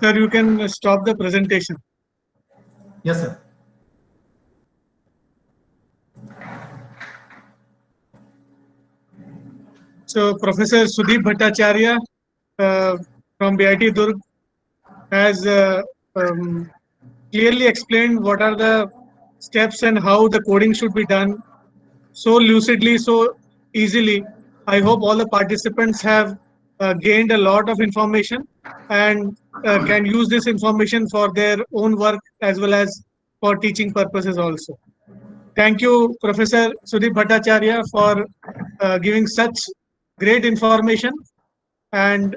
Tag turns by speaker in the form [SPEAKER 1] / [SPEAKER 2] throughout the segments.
[SPEAKER 1] Sir, you can stop the presentation.
[SPEAKER 2] Yes, sir.
[SPEAKER 1] So Professor Sudeep Bhattacharya from BIT Durg has clearly explained what are the steps and how the coding should be done so lucidly, so easily. I hope all the participants have gained a lot of information and can use this information for their own work as well as for teaching purposes also. Thank you, Professor Sudeep Bhattacharya, for giving such great information, and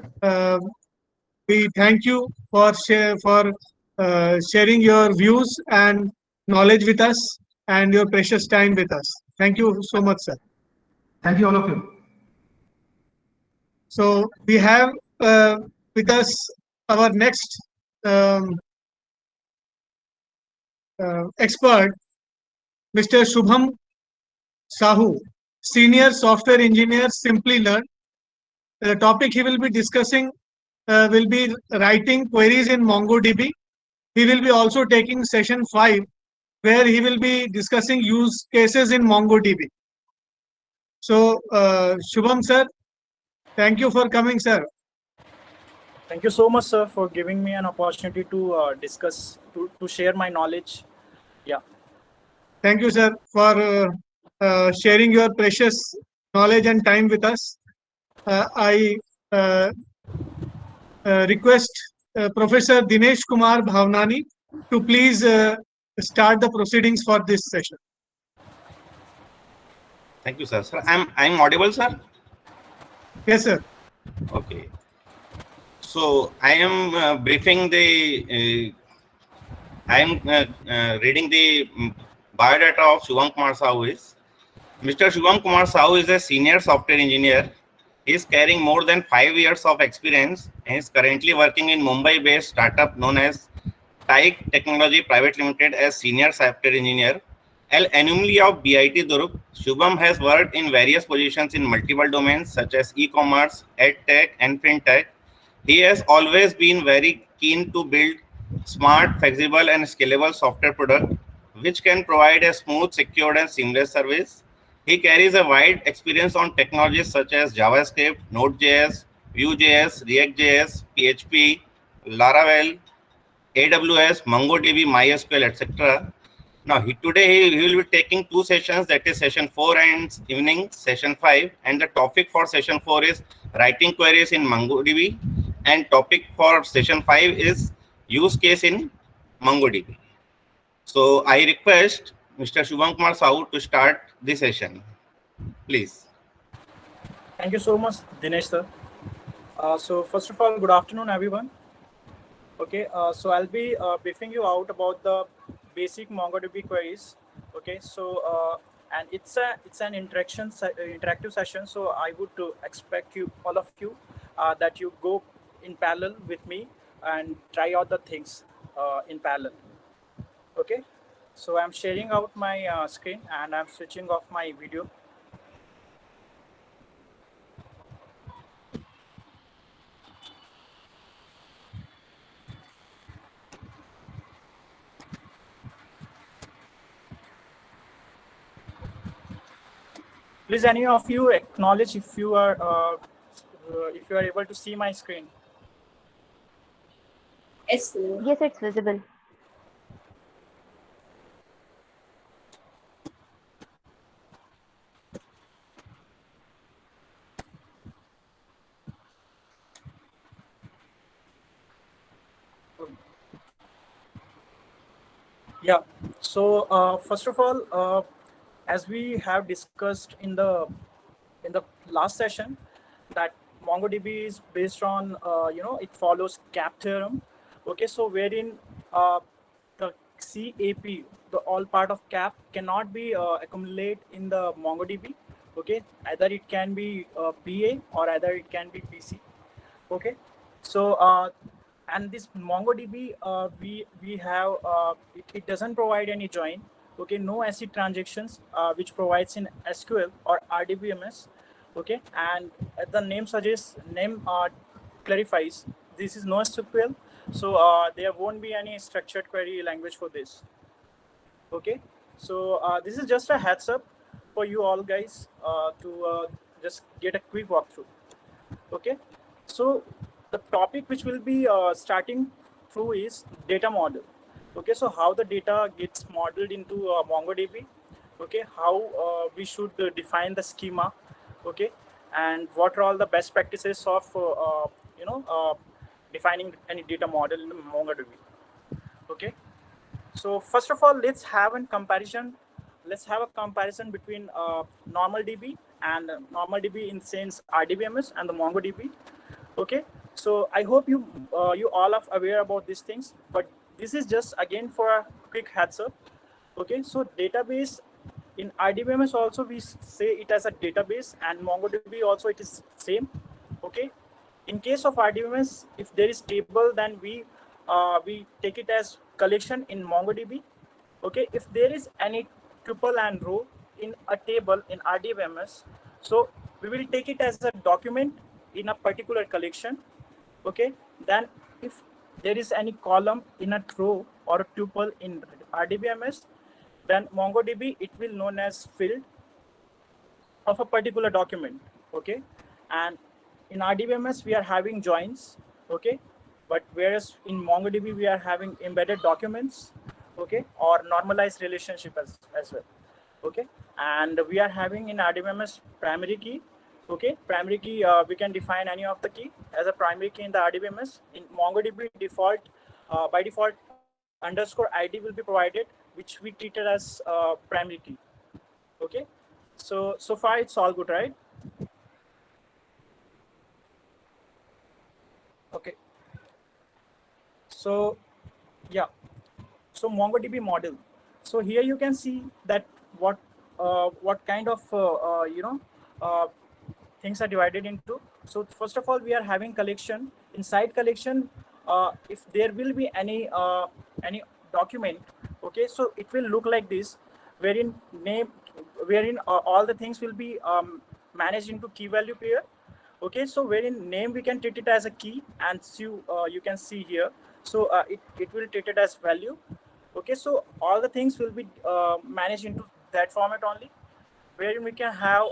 [SPEAKER 1] we thank you for sharing your views and knowledge with us and your precious time with us. Thank you so much, sir.
[SPEAKER 2] Thank you, all of you.
[SPEAKER 1] So we have with us our next expert, Mr. Shubham Sahu, Senior Software Engineer, Simply Learn. The topic he will be discussing will be writing queries in MongoDB. He will be also taking session 5, where he will be discussing use cases in MongoDB. So, Shubham sir, thank you for coming, sir.
[SPEAKER 3] Thank you so much, sir, for giving me an opportunity to discuss, to share my knowledge. Yeah.
[SPEAKER 1] Thank you, sir, for sharing your precious knowledge and time with us. I request Professor Dinesh Kumar Bhavnani to please start the proceedings for this session.
[SPEAKER 4] Thank you, sir. Sir, I'm audible, sir?
[SPEAKER 1] Yes, sir.
[SPEAKER 4] Okay. So I am briefing the. I am reading the biodata of Shubham Kumar Sahu. Mr. Shubham Kumar Sahu is a senior software engineer. He is carrying more than 5 years of experience and is currently working in Mumbai-based startup known as Tyke Technology Private Limited as senior software engineer. An alumni of BIT Durg, Shubham has worked in various positions in multiple domains such as e-commerce, edtech, and fintech. He has always been very keen to build smart, flexible, and scalable software product which can provide a smooth, secure, and seamless service. He carries a wide experience on technologies such as JavaScript, Node.js, Vue.js, React.js, PHP, Laravel, AWS, MongoDB, MySQL, etc. Now, today he will be taking 2 sessions, that is session 4 and evening session 5. And the topic for session 4 is writing queries in MongoDB. And topic for session 5 is use case in MongoDB. So I request Mr. Shubham Kumar Sahu to start the session. Please.
[SPEAKER 3] Thank you so much, Dinesh, sir. So first of all, good afternoon, everyone. Okay, so I'll be briefing you out about the basic MongoDB queries. Okay, so and it's an interactive session. So I would expect all of you that you go in parallel with me and try out the things in parallel. Okay, so I'm sharing out my screen and I'm switching off my video. Please, any of you acknowledge if you are able to see my screen.
[SPEAKER 5] Yes, it's visible.
[SPEAKER 3] Yeah. So first of all, as we have discussed in the last session, that MongoDB is based on it follows CAP theorem. Okay, so wherein the CAP, the all part of CAP, cannot be accumulated in the MongoDB. Okay, either it can be PA or either it can be PC. Okay, so and this MongoDB, we have it doesn't provide any join. Okay, no ACID transactions, which provides in SQL or RDBMS. Okay, and the name suggests, name clarifies this is NoSQL, so there won't be any structured query language for this. Okay, so this is just a heads up for you all guys to just get a quick walkthrough. Okay, so the topic which will be starting through is data model. Okay, so how the data gets modeled into MongoDB. Okay, how we should define the schema. Okay, and what are all the best practices of defining any data model in MongoDB. Okay, so first of all, let's have a comparison. Let's have a comparison between normal DB and normal DB in the sense RDBMS and the MongoDB. Okay, so I hope you all are aware about these things, but this is just again for a quick heads up. Okay, so database in RDBMS also we say it as a database, and MongoDB also it is same. Okay, in case of RDBMS, if there is table, then we take it as collection in MongoDB. Okay, if there is any tuple and row in a table in RDBMS, so we will take it as a document in a particular collection. Okay, then if there is any column in a row or a tuple in RDBMS, then MongoDB it will known as field of a particular document. Okay, and in RDBMS we are having joins. Okay, but whereas in MongoDB we are having embedded documents. Okay, or normalized relationship as well. Okay, and we are having in RDBMS primary key. Okay, primary key we can define any of the key as a primary key in the RDBMS. In MongoDB default, by default underscore ID will be provided, which we treated as primary key. Okay, so far it's all good, right? Okay, so yeah, so MongoDB model. So here you can see that what kind of things are divided into. So first of all, we are having collection. Inside collection, if there will be any document, okay, so it will look like this, wherein all the things will be managed into key value pair. Okay, so wherein name we can treat it as a key, and you can see here. So it will treat it as value. Okay, so all the things will be managed into that format only, wherein we can have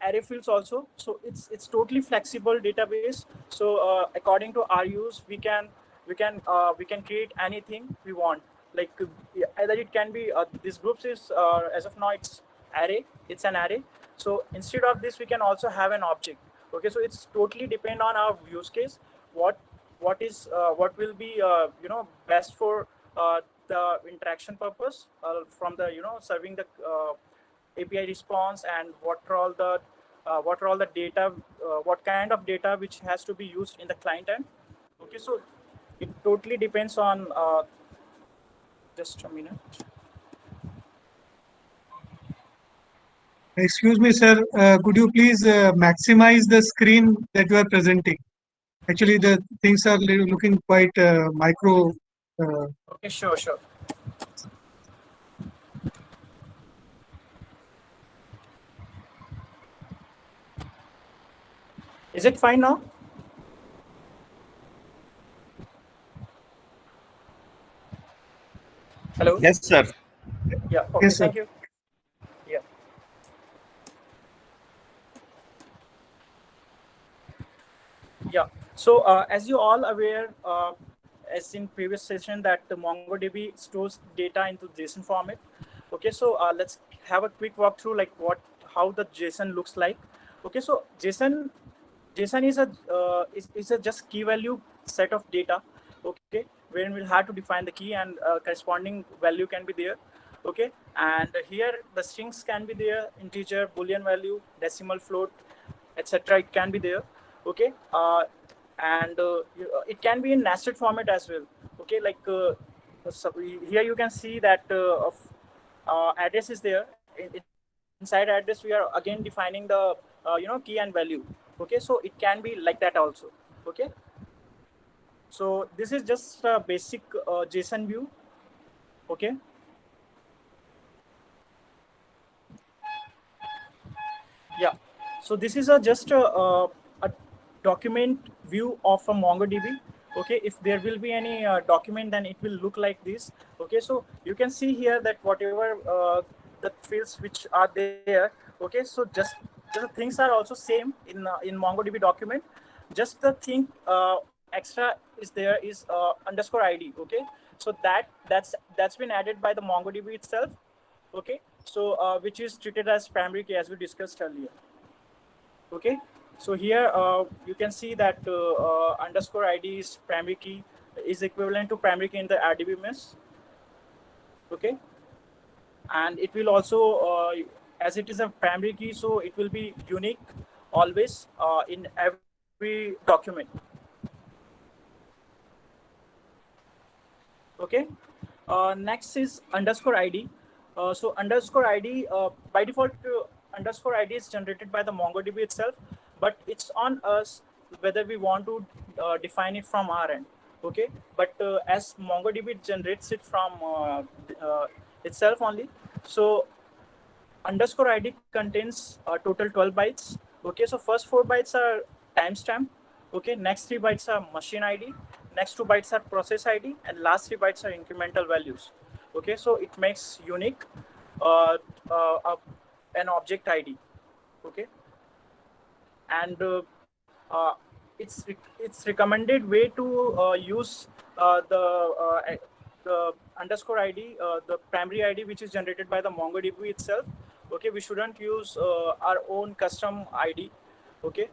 [SPEAKER 3] array fields also. So it's totally flexible database. So according to our use, we can create anything we want. Like either it can be this groups is as of now it's array. It's an array. So instead of this, we can also have an object. Okay, so it's totally depend on our use case. What will be best for the interaction purpose from the serving the API response, and what are all the data, what kind of data which has to be used in the client end. Okay, so it totally depends on just a minute.
[SPEAKER 1] Excuse me, sir. Could you please maximize the screen that you are presenting? Actually, the things are looking quite micro.
[SPEAKER 3] Okay, sure. Is it fine now? Hello?
[SPEAKER 4] Yes, sir.
[SPEAKER 3] Yeah, okay,
[SPEAKER 1] Yes, sir.
[SPEAKER 3] thank you. Yeah. Yeah, so as you all aware, as in previous session, that the MongoDB stores data into JSON format. Okay, so let's have a quick walkthrough, like how the JSON looks like. Okay, so JSON is a just key value set of data. Okay, wherein we'll have to define the key, and corresponding value can be there. Okay, and here the strings can be there, integer, boolean value, decimal, float, etc. It can be there. Okay, and it can be in nested format as well. Okay, like so here you can see that address is there. Inside address, we are again defining the key and value. Okay, so it can be like that also. Okay, so this is just a basic JSON view. Okay, yeah, so this is just a document view of a MongoDB. Okay, if there will be any document, then it will look like this. Okay, so you can see here that whatever the fields which are there. Okay, so just the things are also same in MongoDB document. Just the thing extra is there is underscore ID. Okay, so that's been added by the MongoDB itself. Okay, so which is treated as primary key, as we discussed earlier. Okay, so here you can see that underscore ID is primary key, is equivalent to primary key in the RDBMS. Okay, and it will also as it is a primary key, so it will be unique always in every document. Okay, next is underscore ID. So underscore ID by default underscore ID is generated by the MongoDB itself, but it's on us whether we want to define it from our end. Okay, but as MongoDB generates it from itself only, so underscore ID contains total 12 bytes. Okay, so first 4 bytes are timestamp. Okay, next 3 bytes are machine ID, next 2 bytes are process ID, and last 3 bytes are incremental values. Okay, so it makes unique an object ID. Okay, and it's recommended way to use the underscore ID, the primary ID, which is generated by the MongoDB itself. Okay, we shouldn't use our own custom ID. Okay,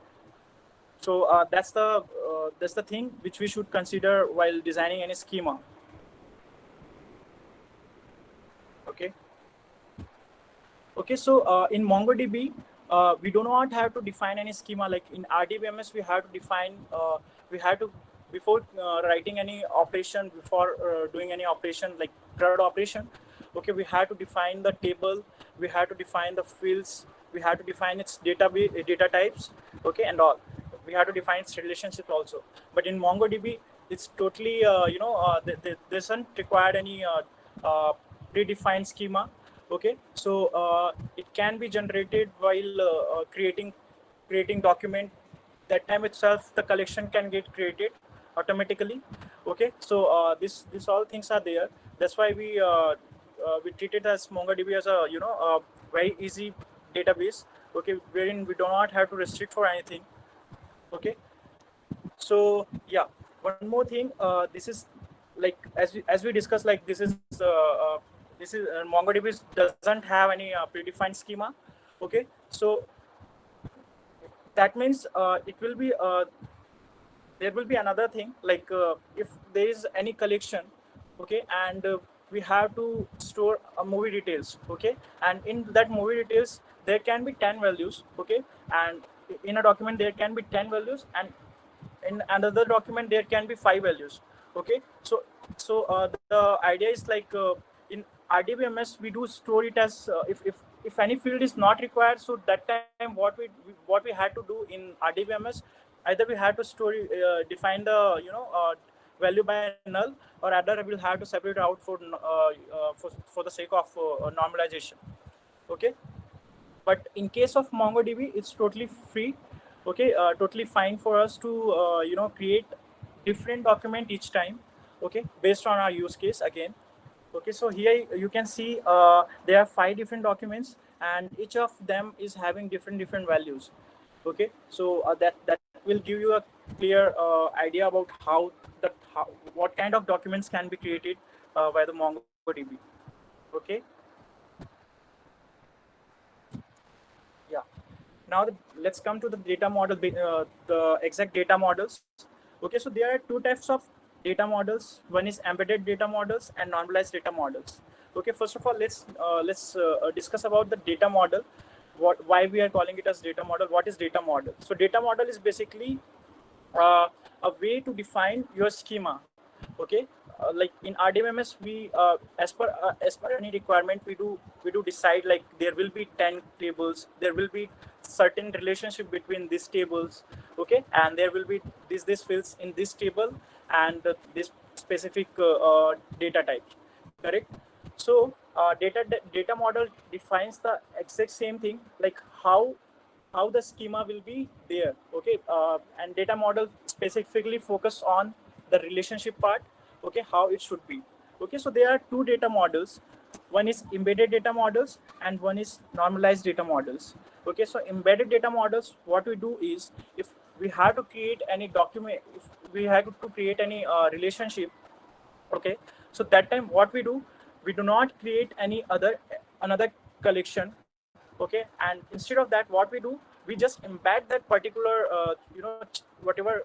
[SPEAKER 3] so that's the thing which we should consider while designing any schema. Okay. Okay, so in MongoDB, we do not have to define any schema. Like in RDBMS, we have to define, before writing any operation, before doing any operation like CRUD operation, okay, we have to define the table, we have to define the fields, we have to define its data types, okay, and all. We have to define its relationship also. But in MongoDB, it's totally, there doesn't require any predefined schema. Okay, so it can be generated while creating document. That time itself, the collection can get created automatically. Okay, so this all things are there. That's why we treat it as MongoDB as a a very easy database. Okay, wherein we do not have to restrict for anything. Okay, so yeah, one more thing. This is like as we discussed, like this is MongoDB doesn't have any predefined schema. Okay, so that means it will be there will be another thing, like if there is any collection, okay, and we have to store movie details. Okay, and in that movie details there can be 10 values. Okay, and in a document there can be 10 values, and in another document there can be 5 values. Okay, so the idea is like in RDBMS we do store it as if any field is not required. So that time what we had to do in RDBMS, either we had to store define the value by null, or other we'll have to separate out for the sake of normalization. Okay, but in case of MongoDB, it's totally free. Okay, totally fine for us to create different document each time. Okay, based on our use case again. Okay, so here you can see there are 5 different documents, and each of them is having different values. Okay, so that will give you a clear idea about what kind of documents can be created by the MongoDB. Okay. Yeah. Now let's come to the data model, the exact data models. Okay, so there are 2 types of data models. One is embedded data models and normalized data models. Okay, first of all, let's discuss about the data model. Why we are calling it as data model? What is data model? So data model is basically a way to define your schema. Okay, like in RDBMS, we as per any requirement, we do decide like there will be 10 tables, there will be certain relationship between these tables. Okay, and there will be these fields in this table and this specific data type. Correct. So data model defines the exact same thing, like how how the schema will be there. Okay, and data model specifically focus on the relationship part. Okay, how it should be. Okay, so there are two data models. One is embedded data models and one is normalized data models. Okay, so embedded data models, what we do is, if we have to create any document, if we have to create any relationship, okay, so that time what we do, we do not create another collection. Okay, and instead of that, what we do, we just embed that particular whatever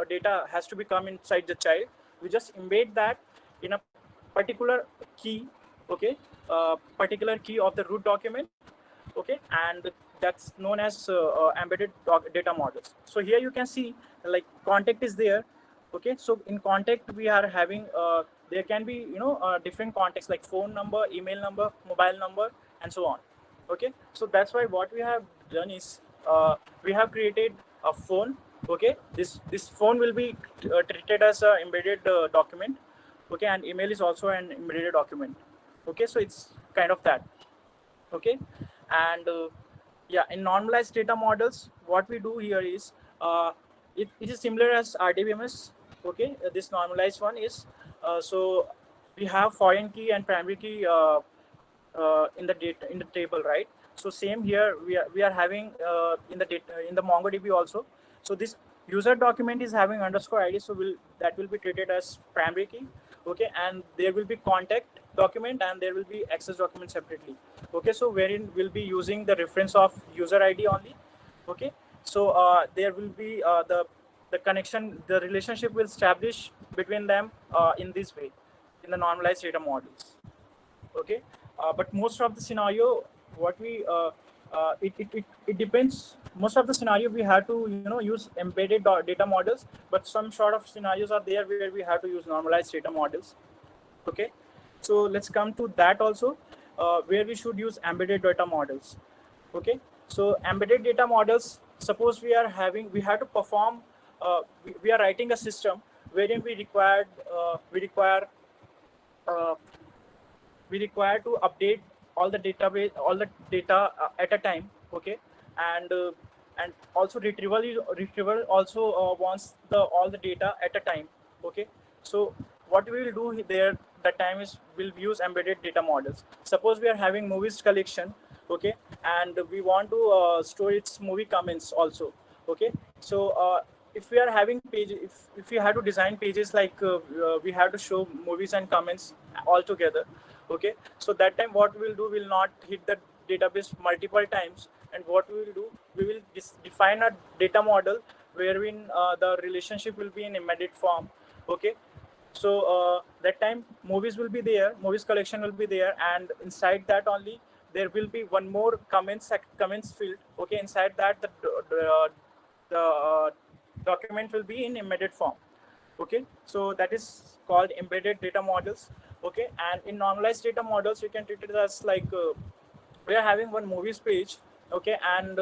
[SPEAKER 3] data has to be come inside the child, we just embed that in a particular key. Okay, particular key of the root document. Okay, and that's known as embedded data models. So here you can see, like, contact is there. Okay, so in contact we are having there can be different contacts like phone number, email number, mobile number, and so on. Okay, so that's why what we have done is we have created a phone. Okay, this phone will be treated as a embedded document. Okay, and email is also an embedded document. Okay, so it's kind of that. Okay, and yeah, in normalized data models, what we do here is it is similar as RDBMS. Okay, this normalized one is so we have foreign key and primary key in the data in the table, right? So same here, we are having in the data in the MongoDB also. So this user document is having underscore ID, so that will be treated as primary key. Okay, and there will be contact document and there will be access document separately. Okay, so wherein we'll be using the reference of user ID only. Okay, so there will be the connection, the relationship will establish between them in this way, in the normalized data models. Okay, but most of the scenario, what we it depends. Most of the scenario we have to use embedded data models, but some sort of scenarios are there where we have to use normalized data models. Okay, so let's come to that also, where we should use embedded data models. Okay, so embedded data models, suppose we have to perform we are writing a system wherein we require to update all the data at a time. Okay, and also retrieval also wants all the data at a time. Okay, so what we will do there, the time is we'll use embedded data models. Suppose we are having movies collection. Okay, and we want to store its movie comments also. Okay, so if we are having pages, if we have to design pages like we have to show movies and comments all together. Okay, so that time what we will do, will not hit the database multiple times, and what we will do, we will define a data model wherein the relationship will be in embedded form. Okay, so that time movies will be there, movies collection will be there, and inside that only there will be one more comments field. Okay, inside that the document will be in embedded form. Okay, so that is called embedded data models. Okay, and in normalized data models, you can treat it as like we are having one movies page. Okay, and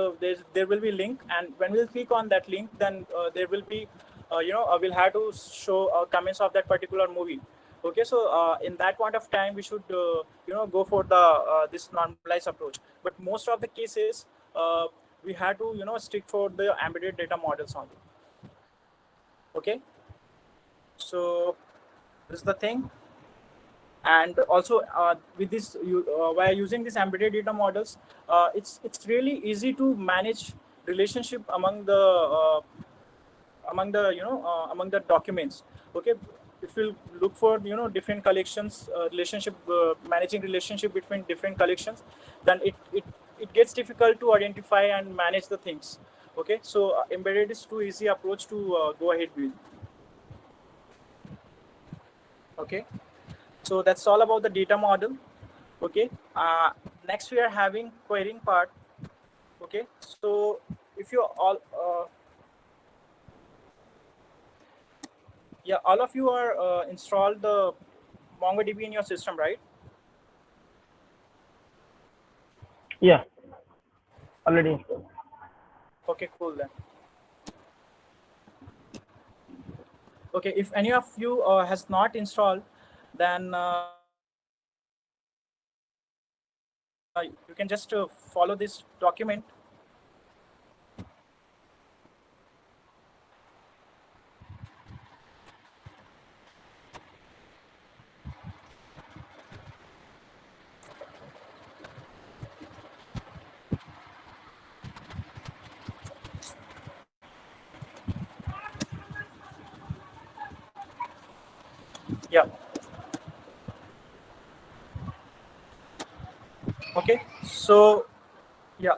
[SPEAKER 3] there will be link, and when we'll click on that link, then there will be we'll have to show comments of that particular movie. Okay, so in that point of time, we should go for the this normalized approach. But most of the cases, we have to stick for the embedded data models only. Okay, so this is the thing. And also with this, while using these embedded data models, it's really easy to manage relationship among the documents. Okay, if you look for different collections, managing relationship between different collections, then it gets difficult to identify and manage the things. Okay, so embedded is too easy approach to go ahead with. Okay, so that's all about the data model. Okay, next we are having querying part. Okay, so if you all all of you are installed the MongoDB in your system, right?
[SPEAKER 6] Yeah, already installed.
[SPEAKER 3] Okay, cool then. Okay, if any of you has not installed, then you can just follow this document. Yeah. Okay. So yeah.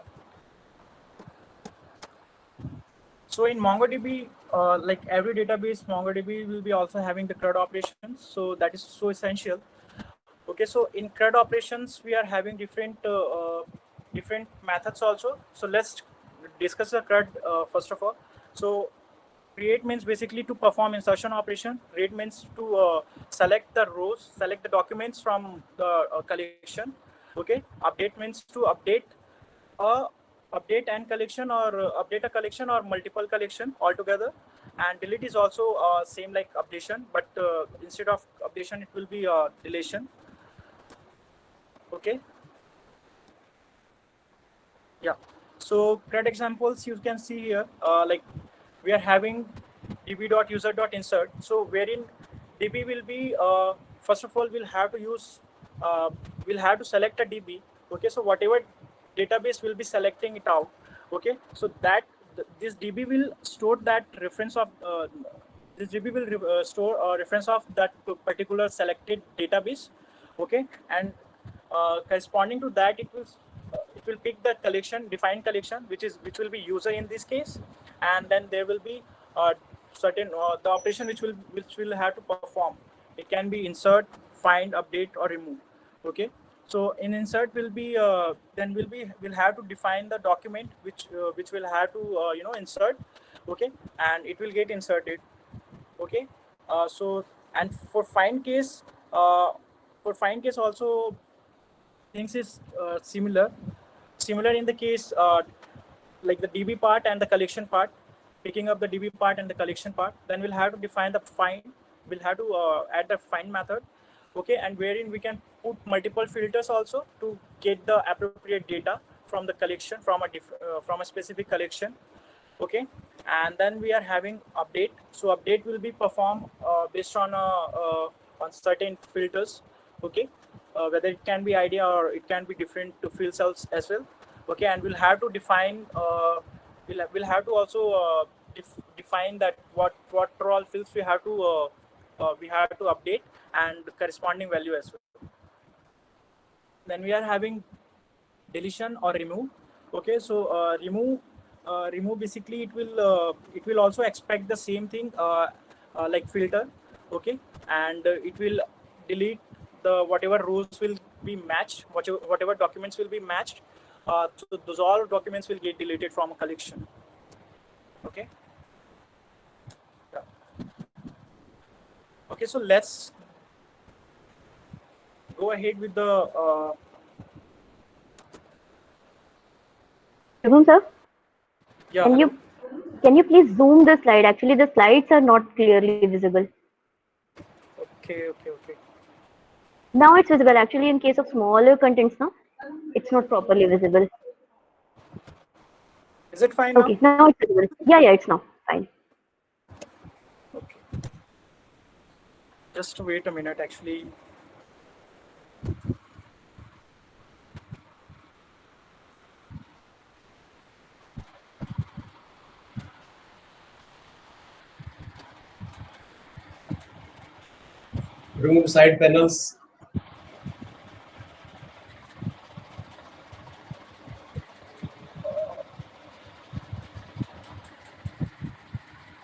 [SPEAKER 3] So in MongoDB, like every database, MongoDB will be also having the CRUD operations. So that is so essential. Okay, so in CRUD operations, we are having different methods also. So let's discuss the CRUD first of all. So create means basically to perform insertion operation. Read means to select the rows, select the documents from the collection. Okay, update means to uh, update and collection, or update a collection or multiple collection altogether. And delete is also same like updation, but instead of updation, it will be deletion. Okay. Yeah. So CRUD examples you can see here, like we are having db.user.insert. So wherein db will be, first of all, we'll have to select a db. Okay. So whatever database will be selecting it out. Okay. So that this db will store that reference of, this db will store a reference of that particular selected database. Okay. And corresponding to that, it will pick the collection, defined collection, which will be user in this case, and then there will be certain the operation which will have to perform. It can be insert, find, update, or remove. Okay. So in insert will be then we'll have to define the document which will have to insert. Okay. And it will get inserted. Okay. So and for find case also things is similar in the case like the db part and the collection part, picking up the db part and the collection part. Then we'll have to define the find, we'll have to add the find method. Okay. And wherein we can put multiple filters also to get the appropriate data from the collection, from a specific collection. Okay. And then we are having update. So update will be performed based on certain filters. Okay. Whether it can be idea or it can be different to field cells as well. Okay. And we'll have to define we'll have to also define that what all fields we have to update, and corresponding value as well. Then we are having deletion or remove. Okay. So remove basically it will also expect the same thing like filter. Okay. And it will delete the whatever rows will be matched, whatever documents will be matched. So those all documents will get deleted from a collection. Okay. Yeah. Okay. So let's go ahead with the
[SPEAKER 5] Shubham sir,
[SPEAKER 3] yeah.
[SPEAKER 5] can you please zoom the slide? Actually, the slides are not clearly visible.
[SPEAKER 3] Okay.
[SPEAKER 5] Now it's visible. Actually, in case of smaller contents, now it's not properly visible.
[SPEAKER 3] Is it fine now?
[SPEAKER 5] Okay, now it's visible. Yeah, it's now fine.
[SPEAKER 3] Okay. Just wait a minute, actually.
[SPEAKER 7] Remove side panels.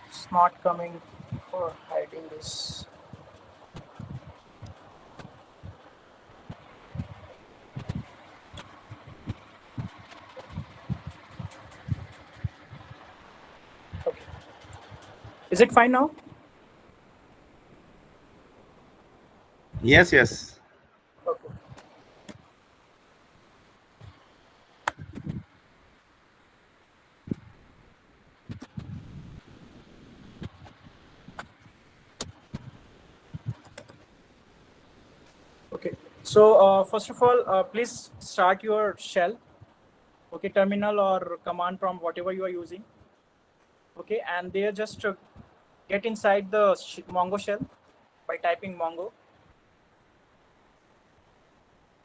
[SPEAKER 3] It's not coming for hiding this. Okay. Is it fine now?
[SPEAKER 4] Yes.
[SPEAKER 3] Okay. Okay. So first of all, please start your shell. Okay, terminal or command prompt, whatever you are using. Okay, and there just get inside the Mongo shell by typing Mongo.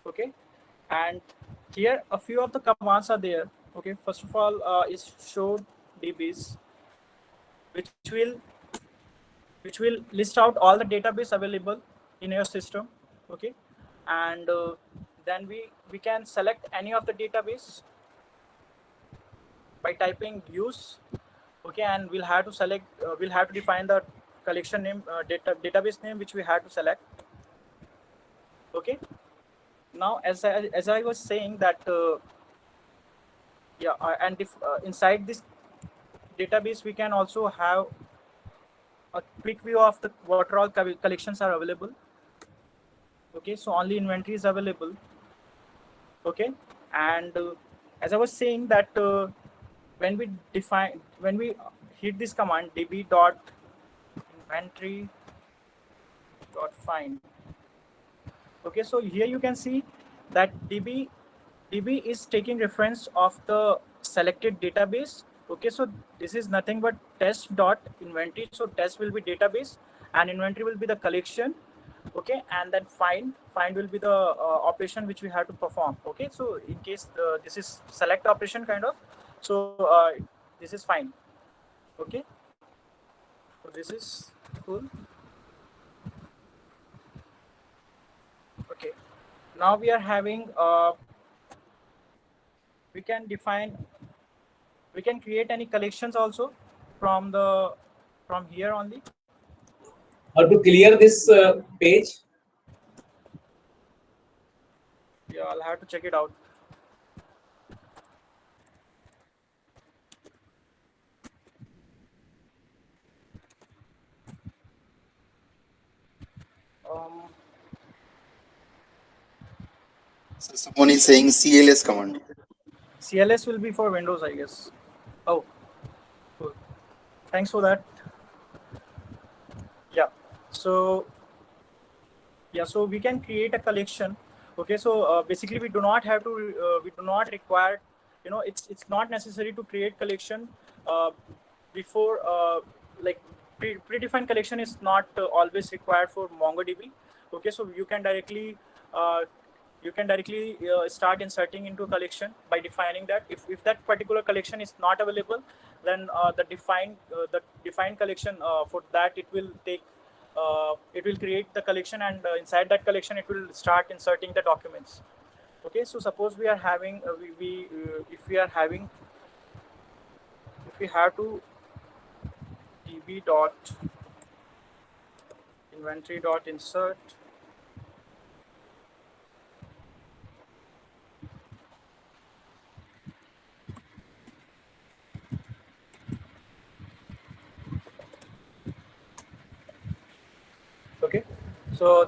[SPEAKER 3] Okay, and here a few of the commands are there. Okay, first of all is show dbs, which will list out all the database available in your system. Okay, and then we can select any of the database by typing use. Okay, and we'll have to select we'll have to define the collection name, database name, which we have to select. Okay, now as I was saying that and if inside this database we can also have a quick view of the what all collections are available. Okay, so only inventory is available. Okay, and as I was saying that when we hit this command db.inventory.find. Okay, so here you can see that db is taking reference of the selected database. Okay, so this is nothing but test.inventory. So test will be database and inventory will be the collection. Okay, and then find will be the operation which we have to perform. Okay, so in case this is select operation kind of, so this is find. Okay, so this is cool. Okay, now we are having we can create any collections also from here only.
[SPEAKER 7] How to clear this page?
[SPEAKER 3] Yeah, I'll have to check it out.
[SPEAKER 8] So someone is saying CLS command.
[SPEAKER 3] CLS will be for Windows, I guess. Oh, cool. Thanks for that. Yeah. So we can create a collection. Okay. So basically, we do not have to. We do not require. It's not necessary to create collection before. Like predefined collection is not always required for MongoDB. Okay. So you can directly. Start inserting into collection by defining that. If that particular collection is not available, then the defined collection for that it will create the collection, and inside that collection it will start inserting the documents. Okay, so suppose we are having if we have to db.inventory.insert. Okay, so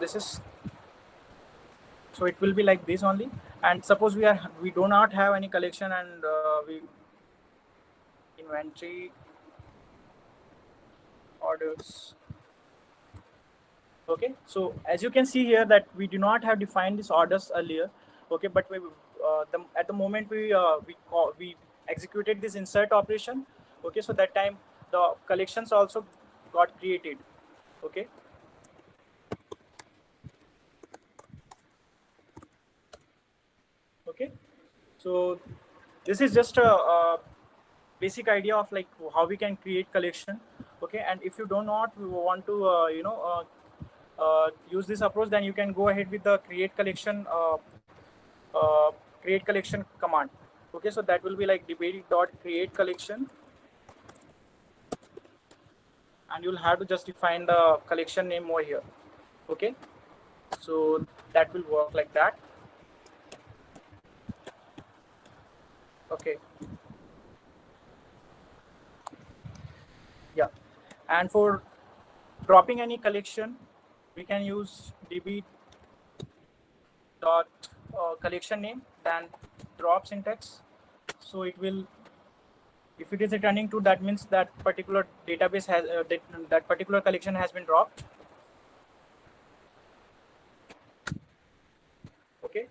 [SPEAKER 3] it will be like this only. And suppose we do not have any collection, and we inventory orders. Okay, so as you can see here that we do not have defined these orders earlier. Okay, but at the moment we executed this insert operation. Okay, so that time the collections also got created. Okay. Okay, so this is just a basic idea of like how we can create collection. Okay, and if you do not want to use this approach, then you can go ahead with the create collection command. Okay, so that will be like db.create collection, and you'll have to just define the collection name over here. Okay, so that will work like that. Okay. Yeah, and for dropping any collection, we can use db.collection name, then drop syntax. So it will, if it is returning to, that means that particular database has that particular collection has been dropped. Okay.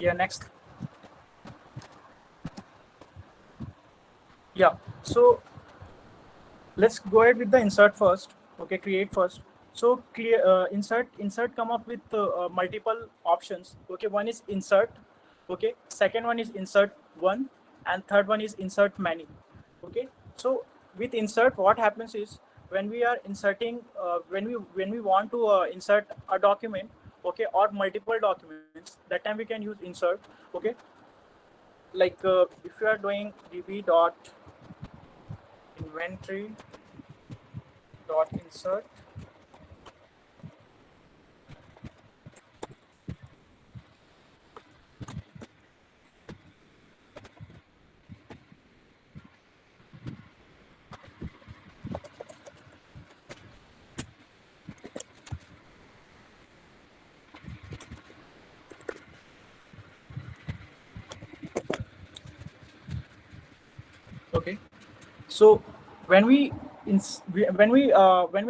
[SPEAKER 3] Yeah, next. Yeah, so let's go ahead with the insert first. Okay, create first. So clear insert come up with multiple options. Okay, one is insert. Okay, second one is insert one, and third one is insert many. Okay, so with insert, what happens is when we are inserting, when we want to insert a document, okay, or multiple documents, that time we can use insert. Okay, like if you are doing db dot inventory dot insert. Okay, so when we when we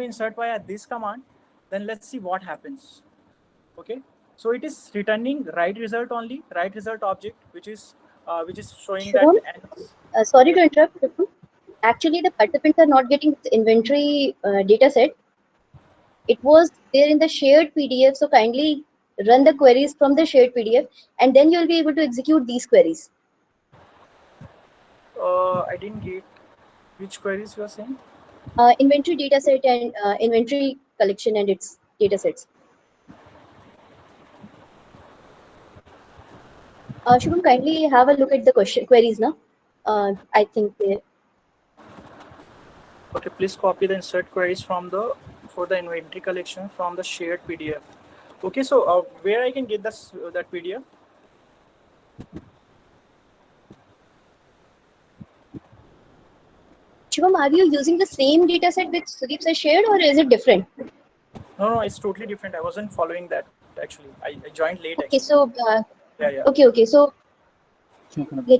[SPEAKER 3] insert via this command, then let's see what happens. Okay, so it is returning right result only, right result object, which is showing that.
[SPEAKER 5] Shubham, sorry to interrupt. Shubham. Actually, the participants are not getting the inventory data set. It was there in the shared PDF, so kindly run the queries from the shared PDF, and then you'll be able to execute these queries.
[SPEAKER 3] I didn't get which queries you are saying.
[SPEAKER 5] Inventory data set and inventory collection and its data sets. Shubham, kindly have a look at the queries now. I think
[SPEAKER 3] Okay, please copy the insert queries from the for the inventory collection from the shared PDF. Okay, so where I can get this that PDF?
[SPEAKER 5] Shubham, are you using the same data set which Sudeep has shared, or is it different?
[SPEAKER 3] No, it's totally different. I wasn't following that actually. I joined late.
[SPEAKER 5] Okay,
[SPEAKER 3] actually.
[SPEAKER 5] so
[SPEAKER 3] Yeah.
[SPEAKER 5] okay. So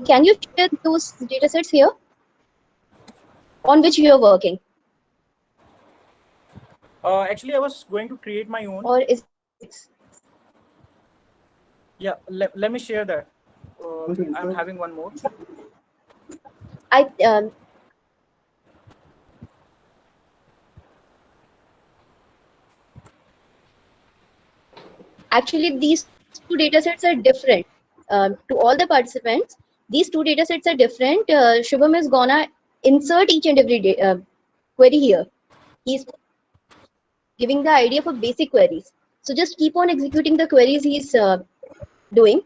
[SPEAKER 5] can you share those data sets here on which you are working?
[SPEAKER 3] Actually, I was going to create my own.
[SPEAKER 5] Or is
[SPEAKER 3] Yeah, let me share that. I'm having one more.
[SPEAKER 5] Actually, these two data sets are different. To all the participants, these two data sets are different. Shubham is gonna insert each and every query here. He's giving the idea for basic queries. So just keep on executing the queries he's doing.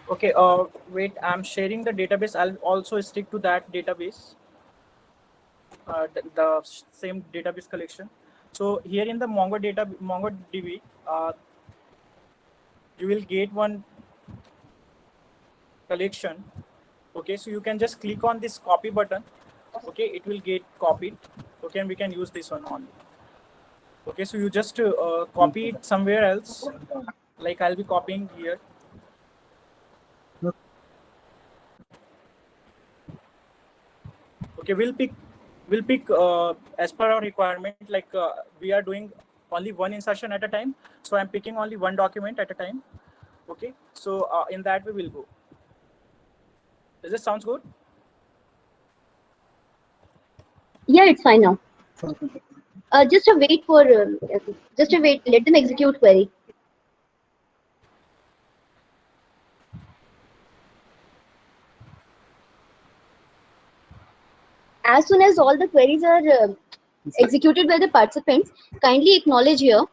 [SPEAKER 3] Okay, wait, I'm sharing the database. I'll also stick to that database, the same database collection. So here in the MongoDB, you will get one collection. Okay, so you can just click on this copy button. Okay, it will get copied. Okay, and we can use this one only. Okay, so you just copy it somewhere else. Like I'll be copying here. Okay, we'll pick as per our requirement. Like we are doing only one insertion at a time, so I'm picking only one document at a time. Okay, so in that way we'll go. Does this sounds good?
[SPEAKER 5] Yeah, it's fine now. Just a wait for let them execute query. As soon as all the queries are executed by the participants, kindly acknowledge here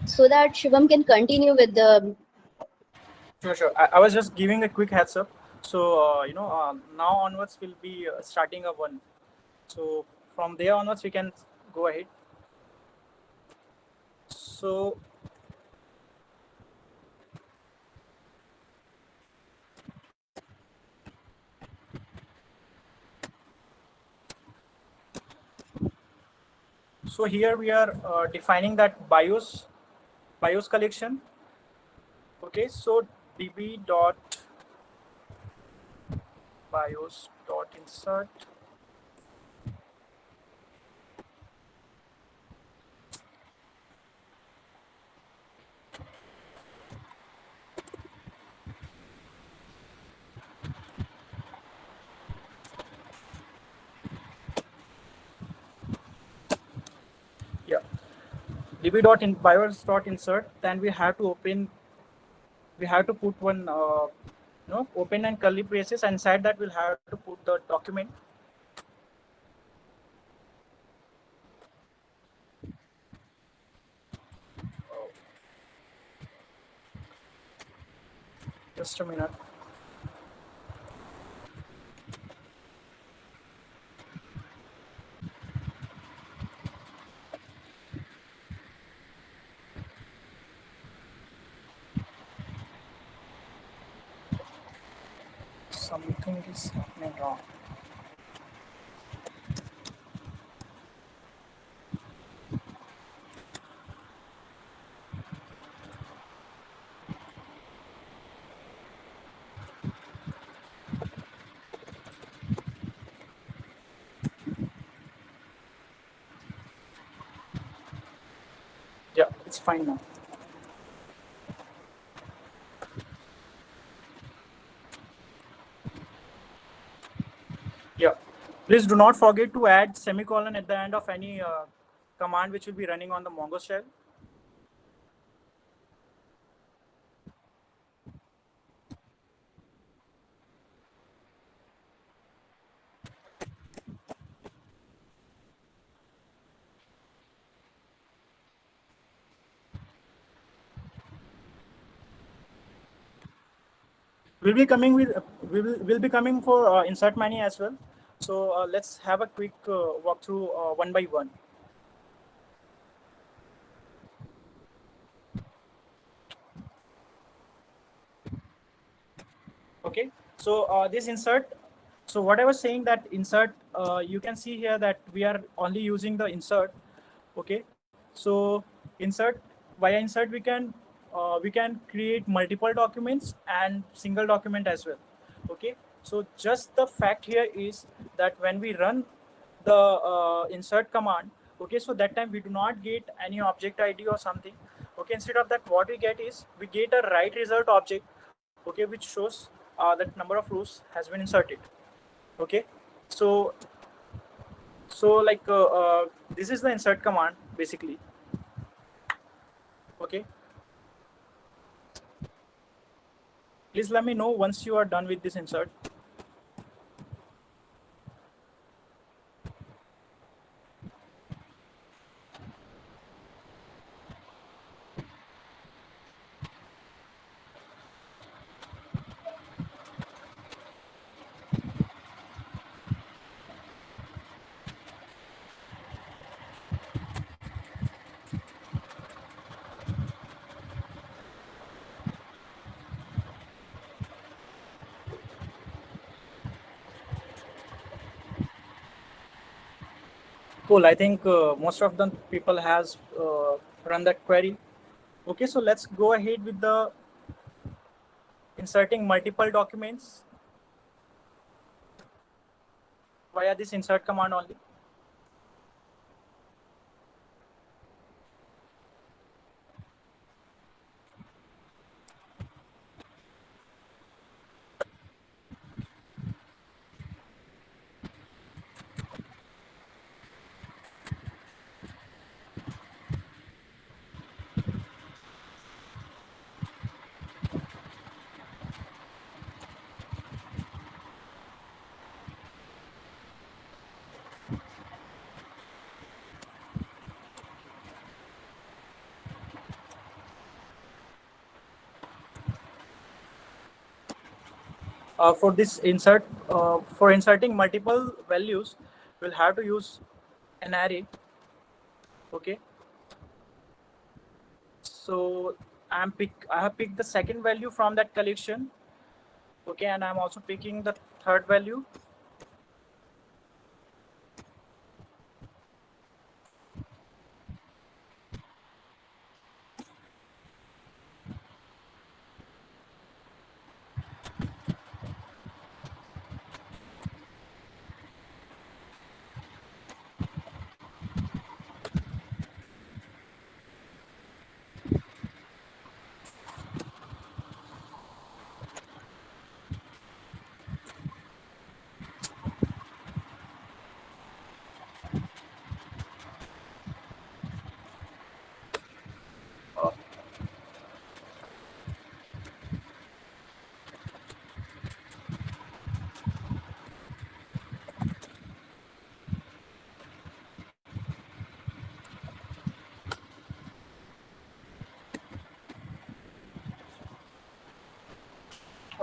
[SPEAKER 5] so that Shubham can continue with the.
[SPEAKER 3] Sure. I was just giving a quick heads up. So now onwards we'll be starting a one. So from there onwards we can go ahead. So here we are defining that BIOS collection. Okay, so db dot BIOS dot insert. db.bios.insert, then we have to put one open and curly braces, and inside that we'll have to put the document. Just a minute. Something is happening wrong. Yeah, it's fine now. Yeah, please do not forget to add semicolon at the end of any command which will be running on the Mongo shell. We'll be coming with we'll be coming for insert many as well. So let's have a quick walkthrough one by one. Okay, so this insert. So what I was saying, that insert, you can see here that we are only using the insert. Okay, so insert, via insert we can create multiple documents and single document as well. Okay, so just the fact here is that when we run the insert command, okay, so that time we do not get any object ID or something. Okay, instead of that, what we get is we get a write result object, okay, which shows that number of rows has been inserted. Okay, so like this is the insert command basically. Okay, please let me know once you are done with this insert. Cool. I think most of the people has run that query. Okay, so let's go ahead with the inserting multiple documents via this insert command only. For this insert, for inserting multiple values, we'll have to use an array. Okay, so I have picked the second value from that collection. Okay, and I'm also picking the third value.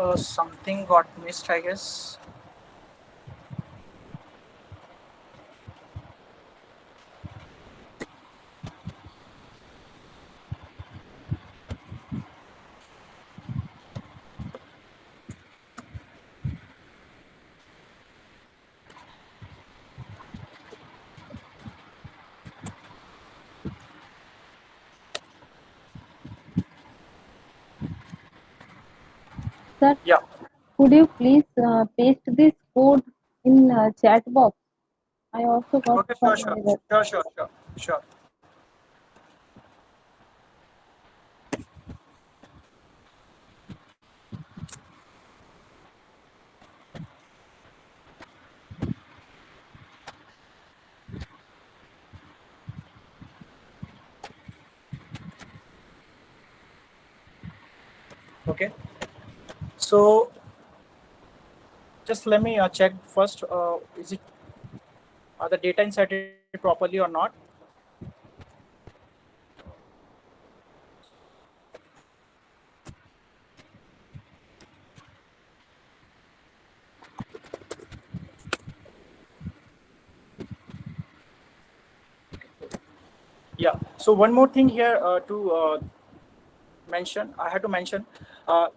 [SPEAKER 3] Something got missed, I guess.
[SPEAKER 9] Sir,
[SPEAKER 3] Yeah.
[SPEAKER 9] could you please paste this code in chat box? I also got
[SPEAKER 3] Okay,
[SPEAKER 9] some
[SPEAKER 3] sure. Okay. So just let me check first. Is it are the data inserted properly or not? Yeah. So one more thing here to mention. I had to mention,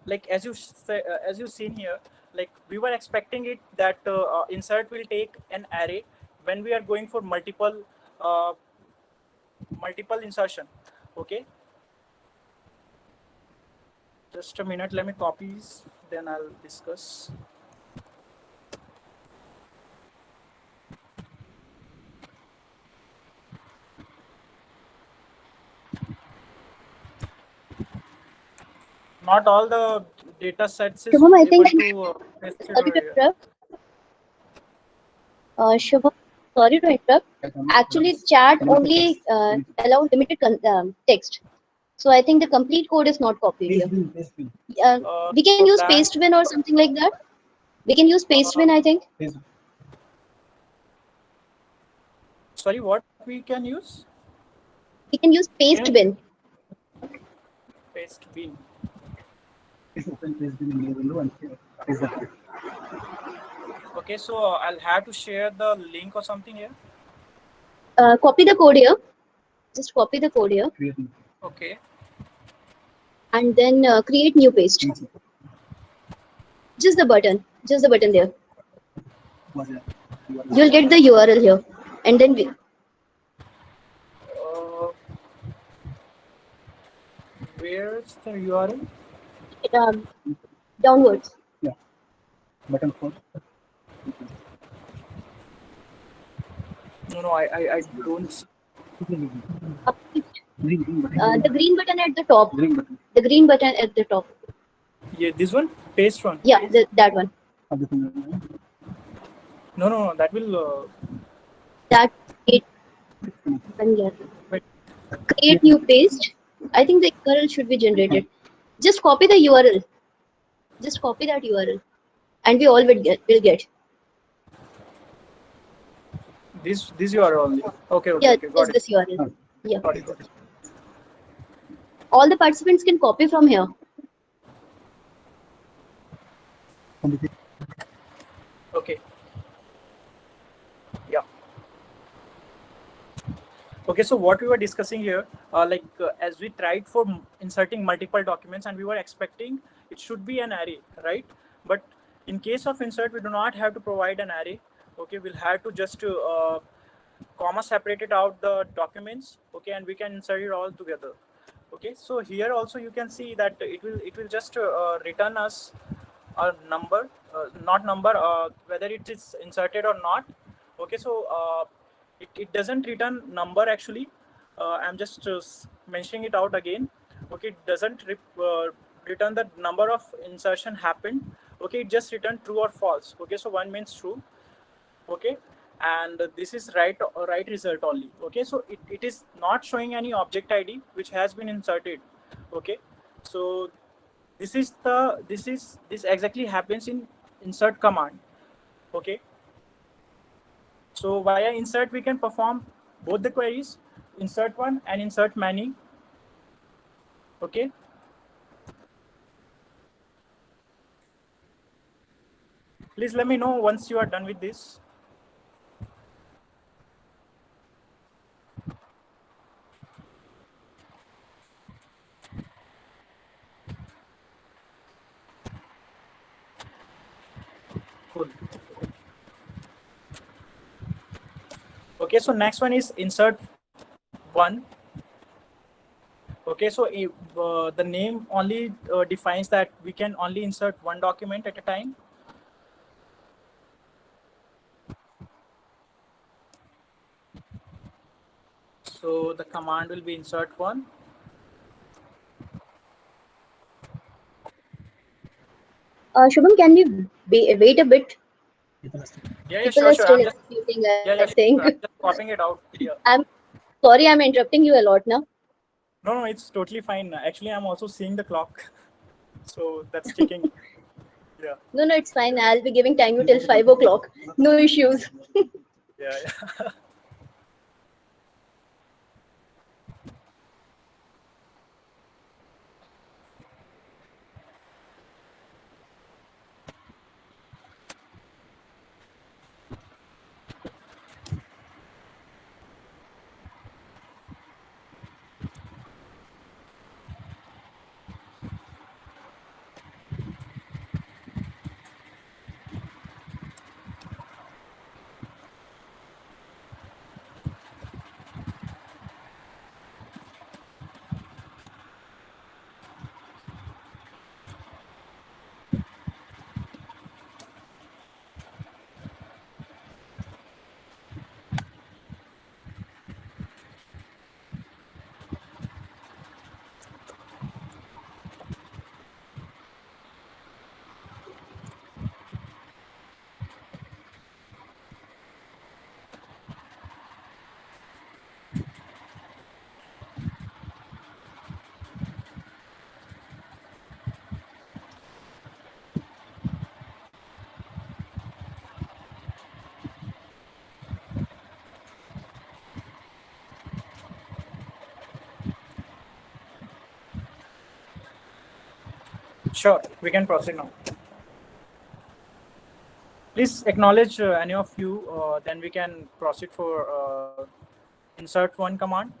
[SPEAKER 3] like as you say, as you seen here, like we were expecting it that insert will take an array when we are going for uh, multiple insertion. Okay. Just a minute. Let me copy. Then I'll discuss. Not all the data sets is
[SPEAKER 5] Shubham, I
[SPEAKER 3] able
[SPEAKER 5] think
[SPEAKER 3] to paste it
[SPEAKER 5] sorry
[SPEAKER 3] over
[SPEAKER 5] to
[SPEAKER 3] here.
[SPEAKER 5] interrupt. Shubham, sorry to interrupt. Actually, chat only allow limited text. So I think the complete code is not copied here. We can
[SPEAKER 3] So
[SPEAKER 5] use
[SPEAKER 3] that
[SPEAKER 5] Pastebin or something like that. We can use Pastebin, I think.
[SPEAKER 3] sorry, what we can use?
[SPEAKER 5] We can use Pastebin.
[SPEAKER 3] Paste bin. Okay, so I'll have to share the link or something here.
[SPEAKER 5] Copy the code here. Just copy the code here.
[SPEAKER 3] Okay.
[SPEAKER 5] And then create new paste. Just the button there. You'll get the URL here. And then
[SPEAKER 3] Where's the URL?
[SPEAKER 5] downwards.
[SPEAKER 3] No, I don't see.
[SPEAKER 5] Up, the green button at the top. The green button at the top.
[SPEAKER 3] Yeah, this one? Paste one?
[SPEAKER 5] Yeah, that one.
[SPEAKER 3] No, that will...
[SPEAKER 5] That it.
[SPEAKER 3] Wait.
[SPEAKER 5] Create new paste. I think the URL should be generated. Just copy the URL. Just copy that URL. And we all will get.
[SPEAKER 3] This URL only. Okay,
[SPEAKER 5] Yeah,
[SPEAKER 3] got
[SPEAKER 5] just
[SPEAKER 3] it.
[SPEAKER 5] this URL. Yeah.
[SPEAKER 3] Got it.
[SPEAKER 5] All the participants can copy from here.
[SPEAKER 3] Okay. Yeah. Okay, so what we were discussing here, as we tried for inserting multiple documents and we were expecting it should be an array, right? But in case of insert, we do not have to provide an array. Okay, we'll have to just comma separated out the documents. Okay, and we can insert it all together. Okay, so here also you can see that it will just return us a number, not number, whether it is inserted or not. Okay, so it doesn't return number actually. I'm just mentioning it out again. Okay, it doesn't return the number of insertion happened. Okay, it just return true or false. Okay, so one means true. Okay, and this is right result only. Okay, so it is not showing any object ID which has been inserted. Okay, so this exactly happens in insert command. Okay, so via insert we can perform both the queries, insert one and insert many. Okay, Please let me know once you are done with this. Cool. Okay, so next one is insert one. Okay, so the name only defines that we can only insert one document at a time. So the command will be insert one.
[SPEAKER 5] Shubham, can we wait a bit?
[SPEAKER 3] Yeah,
[SPEAKER 5] People
[SPEAKER 3] sure,
[SPEAKER 5] are
[SPEAKER 3] sure.
[SPEAKER 5] still
[SPEAKER 3] I'm just,
[SPEAKER 5] executing,
[SPEAKER 3] yeah,
[SPEAKER 5] I think.
[SPEAKER 3] sure. I'm just copying it out here.
[SPEAKER 5] I'm sorry, I'm interrupting you a lot now.
[SPEAKER 3] No, it's totally fine. Actually, I'm also seeing the clock, so that's ticking. Yeah.
[SPEAKER 5] No, it's fine. I'll be giving time you till 5 o'clock. No issues.
[SPEAKER 3] Yeah. Sure, we can proceed now. Please acknowledge any of you, then we can proceed for insert one command.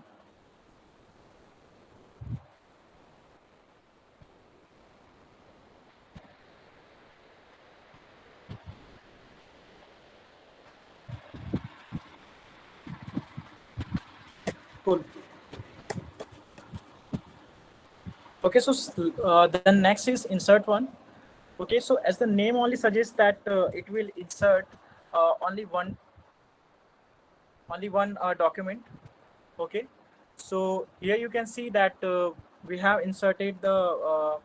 [SPEAKER 3] Cool. Okay, so then next is insert one. Okay, so as the name only suggests that it will insert only one document. Okay, so here you can see that we have inserted the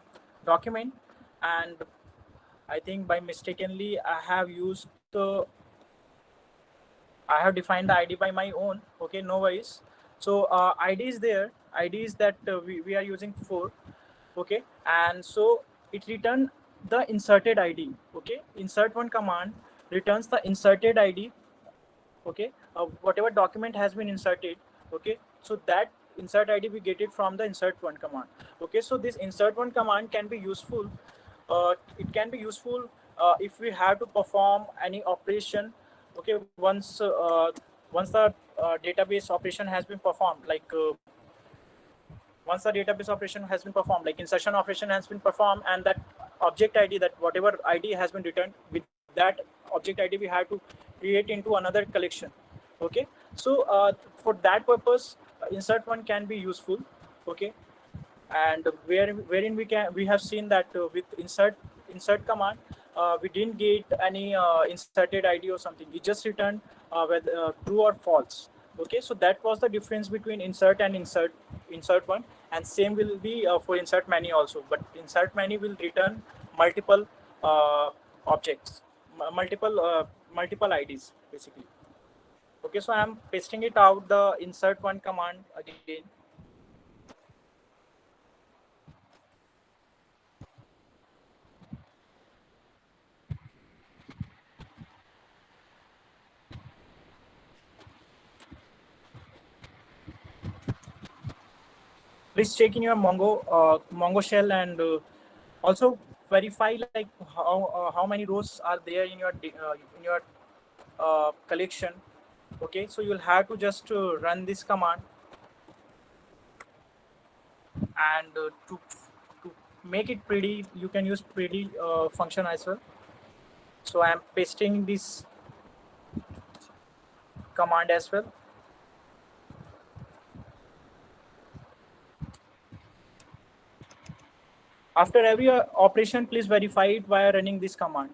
[SPEAKER 3] document, and I think by mistakenly I have used I have defined the ID by my own. Okay, no worries. So ID is there. ID is that we are using 4. Okay, and so it return the inserted ID. Okay, insert one command returns the inserted ID. Okay, whatever document has been inserted. Okay, so that insert ID we get it from the insert one command. Okay, so this insert one command can be useful. It can be useful if we have to perform any operation. Okay, once the database operation has been performed, like once the database operation has been performed, like insertion operation has been performed, and that object ID, that whatever ID has been returned, with that object ID we have to create into another collection. Okay, so for that purpose, insert one can be useful. Okay, and wherein we have seen that with insert command, we didn't get any inserted ID or something. We just returned whether true or false. Okay, so that was the difference between insert and insert one, and same will be for insert many also. But insert many will return multiple objects, multiple IDs basically. Okay, so I'm pasting it out the insert one command again. Please check in your Mongo shell, and also verify like how many rows are there in your collection. Okay, so you'll have to just run this command, and to make it pretty, you can use pretty function as well. So I am pasting this command as well. After every operation, please verify it via running this command.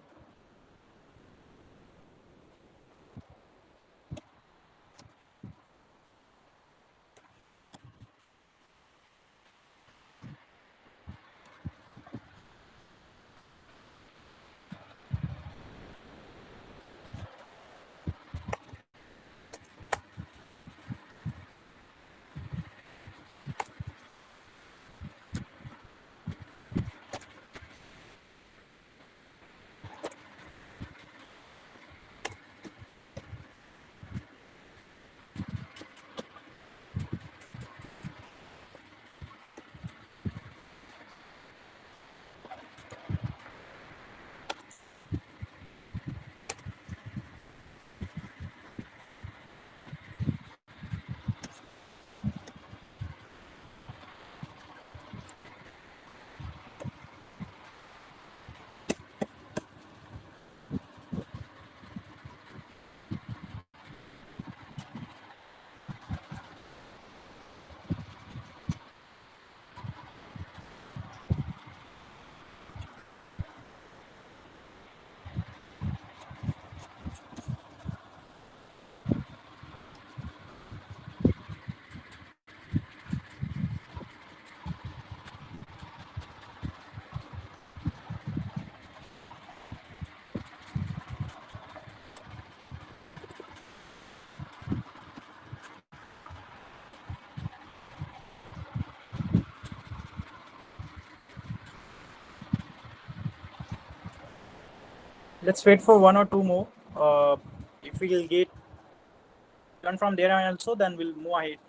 [SPEAKER 3] Let's wait for 1 or 2 more. If we'll get done from there and also, then we'll move ahead.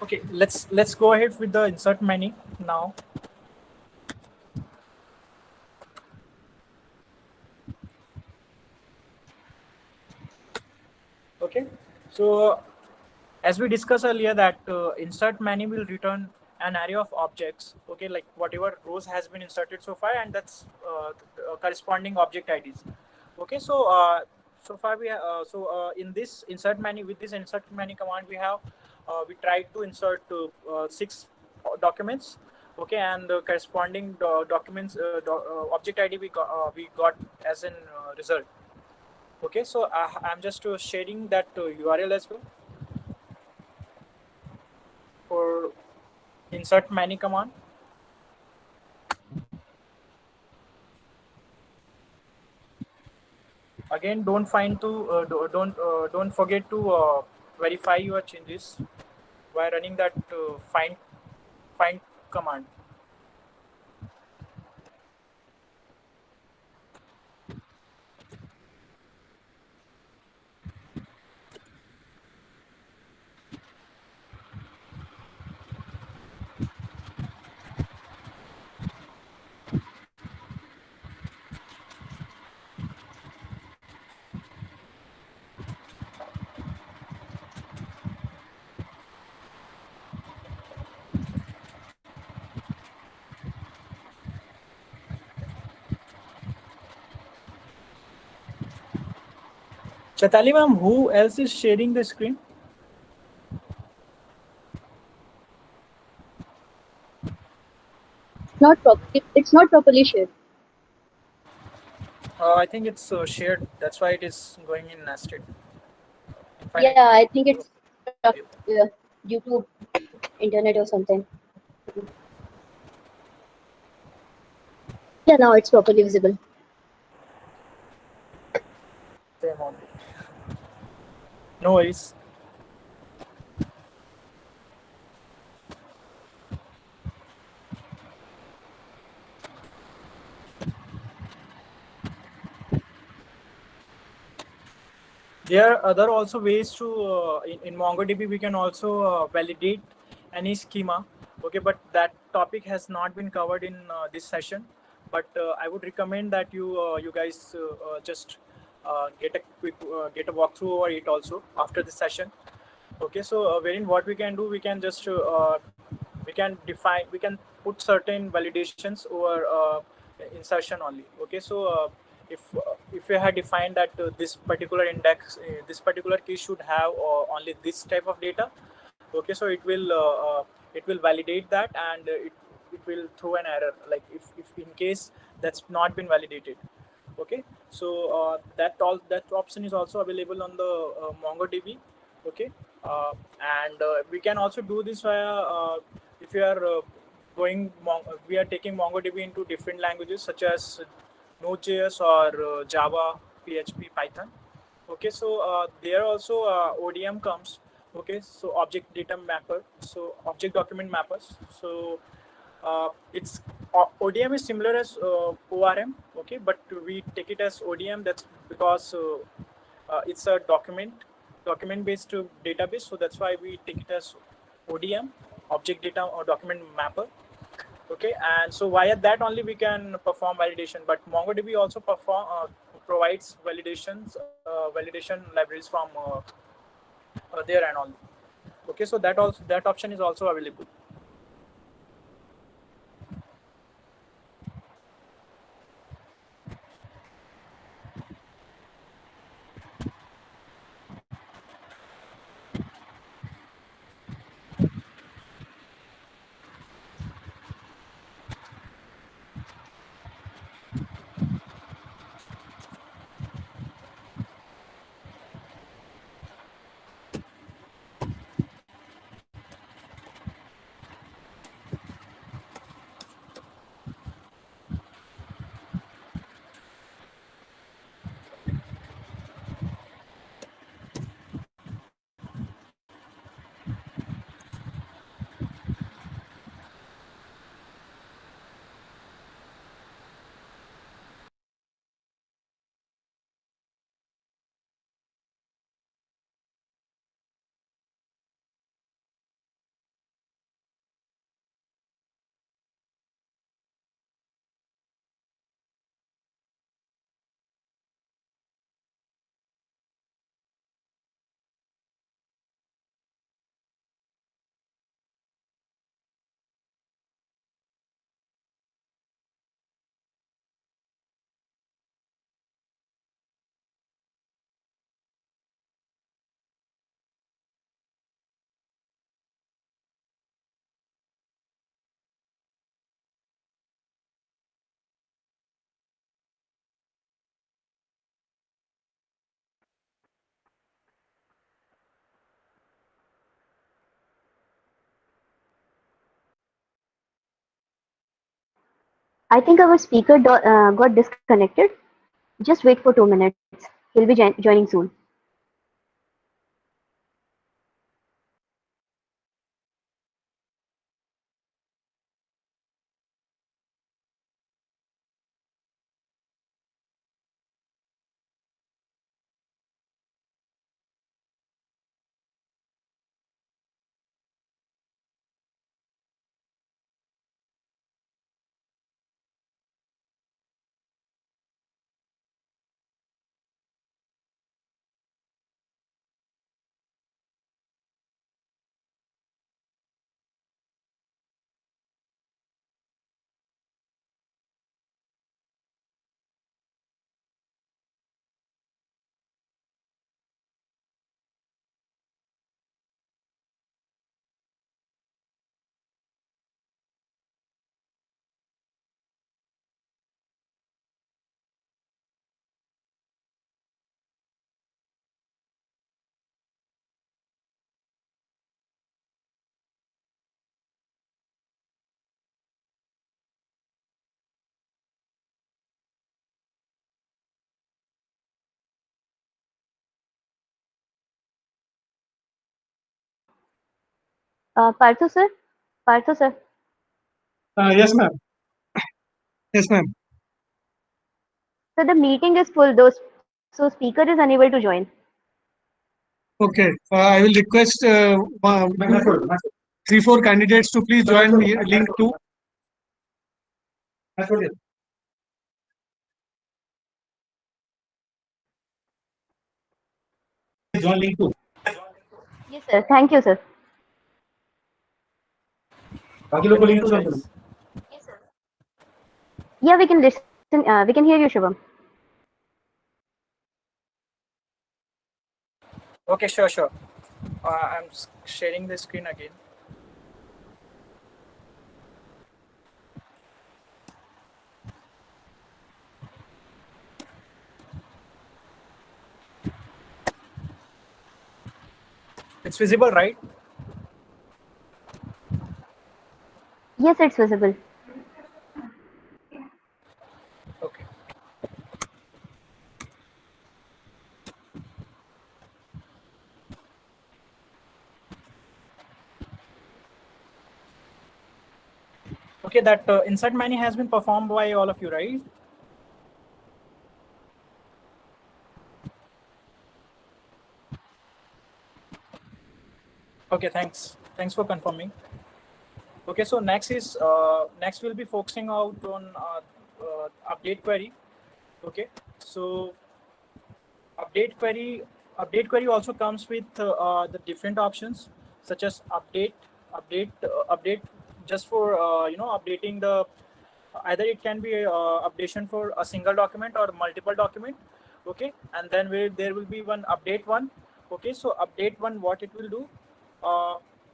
[SPEAKER 3] Okay, let's go ahead with the insert many now. Okay, so as we discussed earlier, that insert many will return an array of objects. Okay, like whatever rows has been inserted so far, and that's the corresponding object IDs. Okay, so so far we in this insert many, with this insert many command, we tried to insert 6 documents. Okay, and the corresponding documents object ID we got as an result. Okay, so I'm just sharing that URL as well for insert many command. Again, don't forget to verify your changes by running that find command. Chaitali ma'am, who else is sharing the screen?
[SPEAKER 5] It's not properly shared.
[SPEAKER 3] I think it's shared. That's why it is going in nested.
[SPEAKER 5] Yeah, I think it's due to internet or something. Yeah, now it's properly visible.
[SPEAKER 3] Same only. No worries. There are other also ways to in MongoDB we can also validate any schema. Okay, but that topic has not been covered in this session. But I would recommend that you guys just get a quick get a walkthrough over it also after the session. Okay, so wherein what we can do, we can just we can put certain validations over insertion only. Okay, so if we had defined that this particular index, this particular key should have only this type of data. Okay, so it will validate that, and it will throw an error, like if in case that's not been validated. Okay, so that option is also available on the MongoDB. Okay, and we can also do this via if you are we are taking MongoDB into different languages such as Node.js or Java, PHP, Python. Okay, so there also ODM comes. Okay, so object data mapper, so object document mappers. So it's ODM is similar as ORM. Okay, but we take it as ODM. That's because it's a document based database. So that's why we take it as ODM, object data or document mapper. Okay, and so via that only we can perform validation. But MongoDB also provides validation libraries from there and all. Okay, so that option is also available.
[SPEAKER 5] I think our speaker got disconnected. Just wait for 2 minutes. He'll be joining soon. Partho sir? Partho sir?
[SPEAKER 1] Yes, ma'am. Yes, ma'am.
[SPEAKER 5] So the meeting is full, though, so speaker is unable to join.
[SPEAKER 1] Okay. I will request 3-4 candidates to please join link 2. Join link 2.
[SPEAKER 5] Yes, sir. Thank you, sir.
[SPEAKER 3] Yes,
[SPEAKER 5] Yeah, we can listen. We can hear you, Shubham.
[SPEAKER 3] okay, sure. I'm sharing the screen again. It's visible, right?
[SPEAKER 5] Yes, it's visible.
[SPEAKER 3] Okay. Okay, that insert many has been performed by all of you, right? Okay, thanks for confirming. Okay, so next we'll be focusing out on update query. Okay, so update query also comes with the different options such as update just for updating the either it can be updation for a single document or multiple document. Okay, and then there will be one update one. Okay, so update one, what it will do,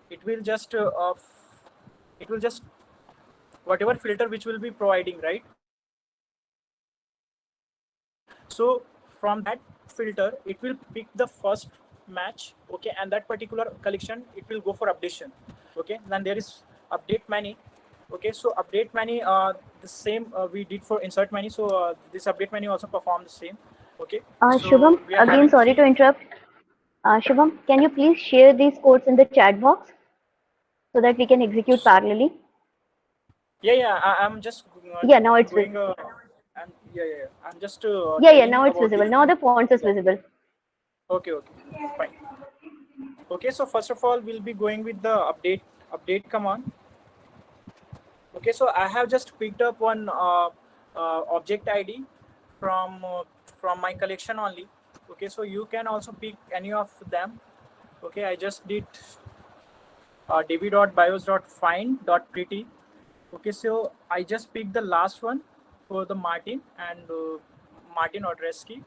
[SPEAKER 3] it will just whatever filter which will be providing, right? So from that filter, it will pick the first match. Okay, and that particular collection, it will go for updation. Okay, then there is update many. Okay, so update many, the same we did for insert many. So this update many also perform the same. Okay, so
[SPEAKER 5] Shubham,
[SPEAKER 3] we are
[SPEAKER 5] again,
[SPEAKER 3] having
[SPEAKER 5] sorry to interrupt. Shubham, can you please share these codes in the chat box so that we can execute parallelly?
[SPEAKER 3] Yeah, I'm just
[SPEAKER 5] Yeah, now it's
[SPEAKER 3] going.
[SPEAKER 5] visible.
[SPEAKER 3] I'm just
[SPEAKER 5] Yeah,
[SPEAKER 3] telling
[SPEAKER 5] now it's
[SPEAKER 3] about
[SPEAKER 5] visible.
[SPEAKER 3] the.
[SPEAKER 5] Now the font is visible.
[SPEAKER 3] Okay, fine. Okay, so first of all, we'll be going with the update command. Okay, so I have just picked up one object ID from my collection only. Okay, so you can also pick any of them. Okay, I just did db.bios.find.pretty. Okay, so I just picked the last one for the Martin and Martin Odreski.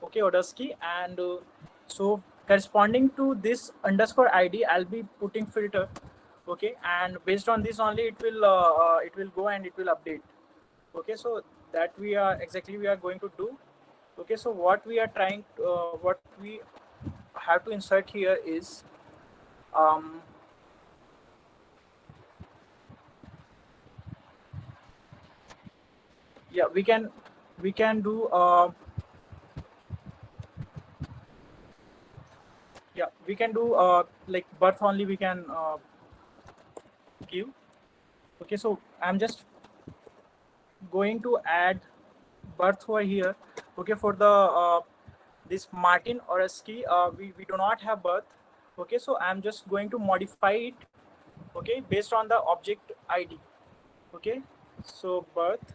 [SPEAKER 3] Okay, Odreski, and so corresponding to this underscore ID, I'll be putting filter. Okay, and based on this only, it will go and it will update. Okay, so that we are going to do. Okay, so what we are trying what we have to insert here is yeah, we can do we can do like birth only we can give. Okay, so I'm just going to add birth over here. Okay, for the this Martin Oreski, we do not have birth. Okay, so I'm just going to modify it. Okay, based on the object ID. Okay, so birth.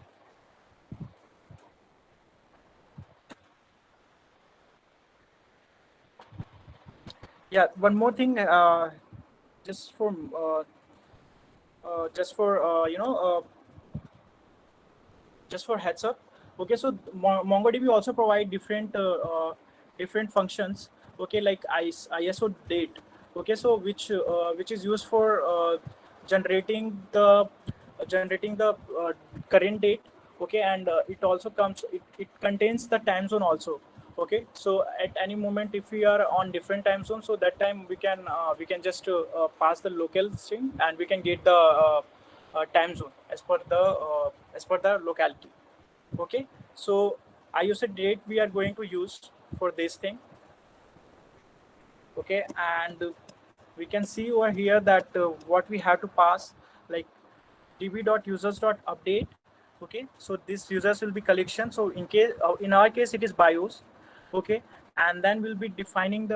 [SPEAKER 3] Yeah, one more thing, just for just for heads up. Okay, so MongoDB also provide different functions. Okay, like ISO date. Okay, so which is used for generating the current date. Okay, and it also it contains the time zone also. Okay, so at any moment if we are on different time zones, so that time we can just pass the local string and we can get the time zone as per the locality. Okay, so ISO date we are going to use for this thing. Okay, and we can see over here that what we have to pass, like db.users.update. Okay, so this users will be collection. So in our case it is BIOS. Okay, and then we'll be defining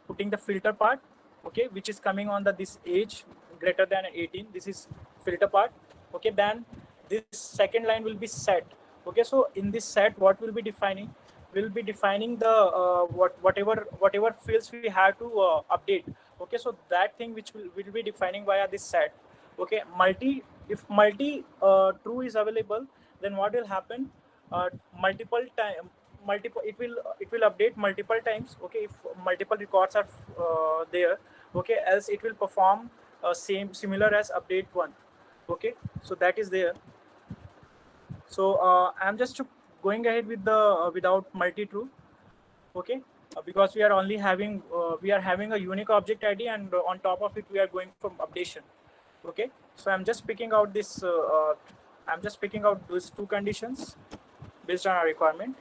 [SPEAKER 3] putting the filter part. Okay, which is coming on this age greater than 18. This is filter part. Okay, then this second line will be set. Okay, so in this set, what we'll be defining? We'll be defining the whatever fields we have to update. Okay, so that thing which we'll be defining via this set. Okay, if multi true is available, then what will happen? Multiple it will update multiple times. Okay, if multiple records are there. Okay, else it will perform similar as update 1. Okay, so that is there. So I'm just going ahead with the without multi-true. Okay, because we are only having a unique object ID, and on top of it we are going from updation. Okay, so I'm just picking out these two conditions based on our requirement.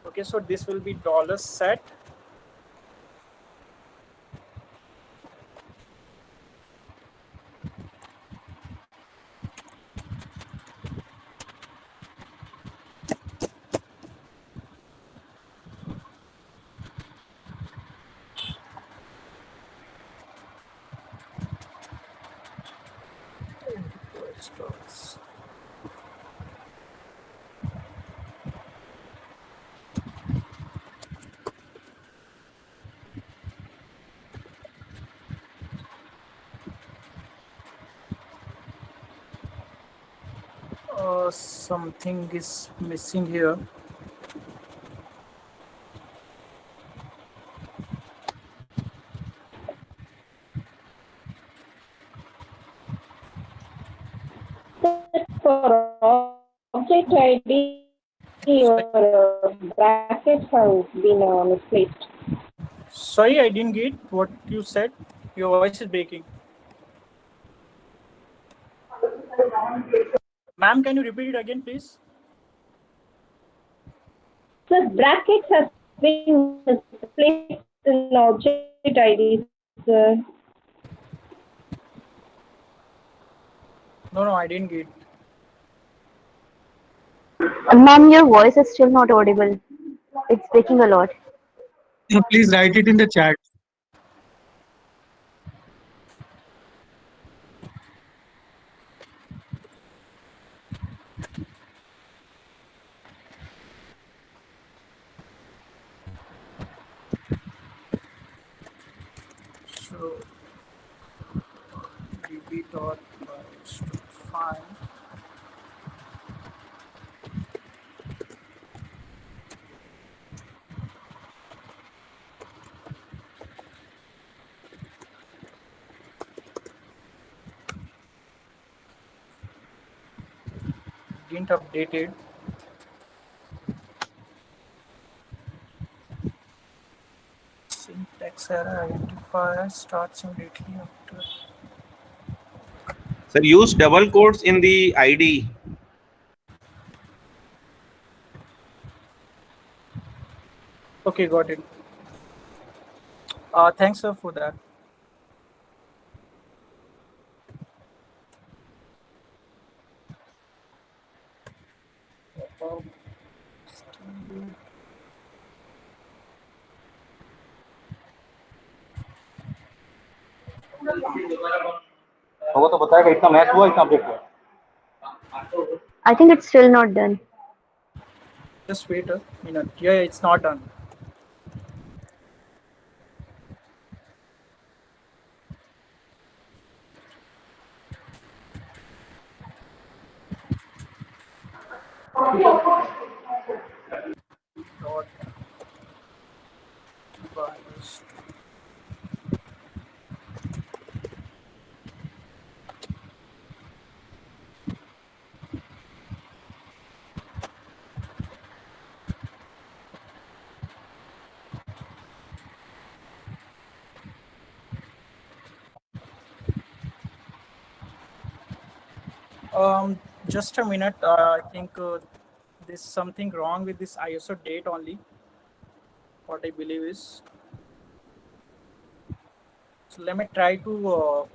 [SPEAKER 3] Okay, so this will be $set. Something is missing here.
[SPEAKER 9] For object ID, your brackets have been misplaced.
[SPEAKER 3] Sorry, I didn't get what you said. Your voice is breaking. Ma'am, can you repeat it again, please?
[SPEAKER 9] So brackets have been misplaced in object ID, sir.
[SPEAKER 3] No, I didn't get.
[SPEAKER 5] Ma'am, your voice is still not audible. It's breaking a lot.
[SPEAKER 1] Please write it in the chat.
[SPEAKER 3] So db.find. Didn't update it. Syntax error identifier starts immediately after.
[SPEAKER 4] Sir, use double quotes in the ID.
[SPEAKER 3] Okay, got it. Thanks, sir, for that.
[SPEAKER 6] वो तो बताएगा इतना match हुआ इतना update हुआ.
[SPEAKER 5] I think it's still not done.
[SPEAKER 3] Just wait a minute. Yeah, it's not done. Just a minute. I think there's something wrong with this ISO date only. What I believe is. So let me try to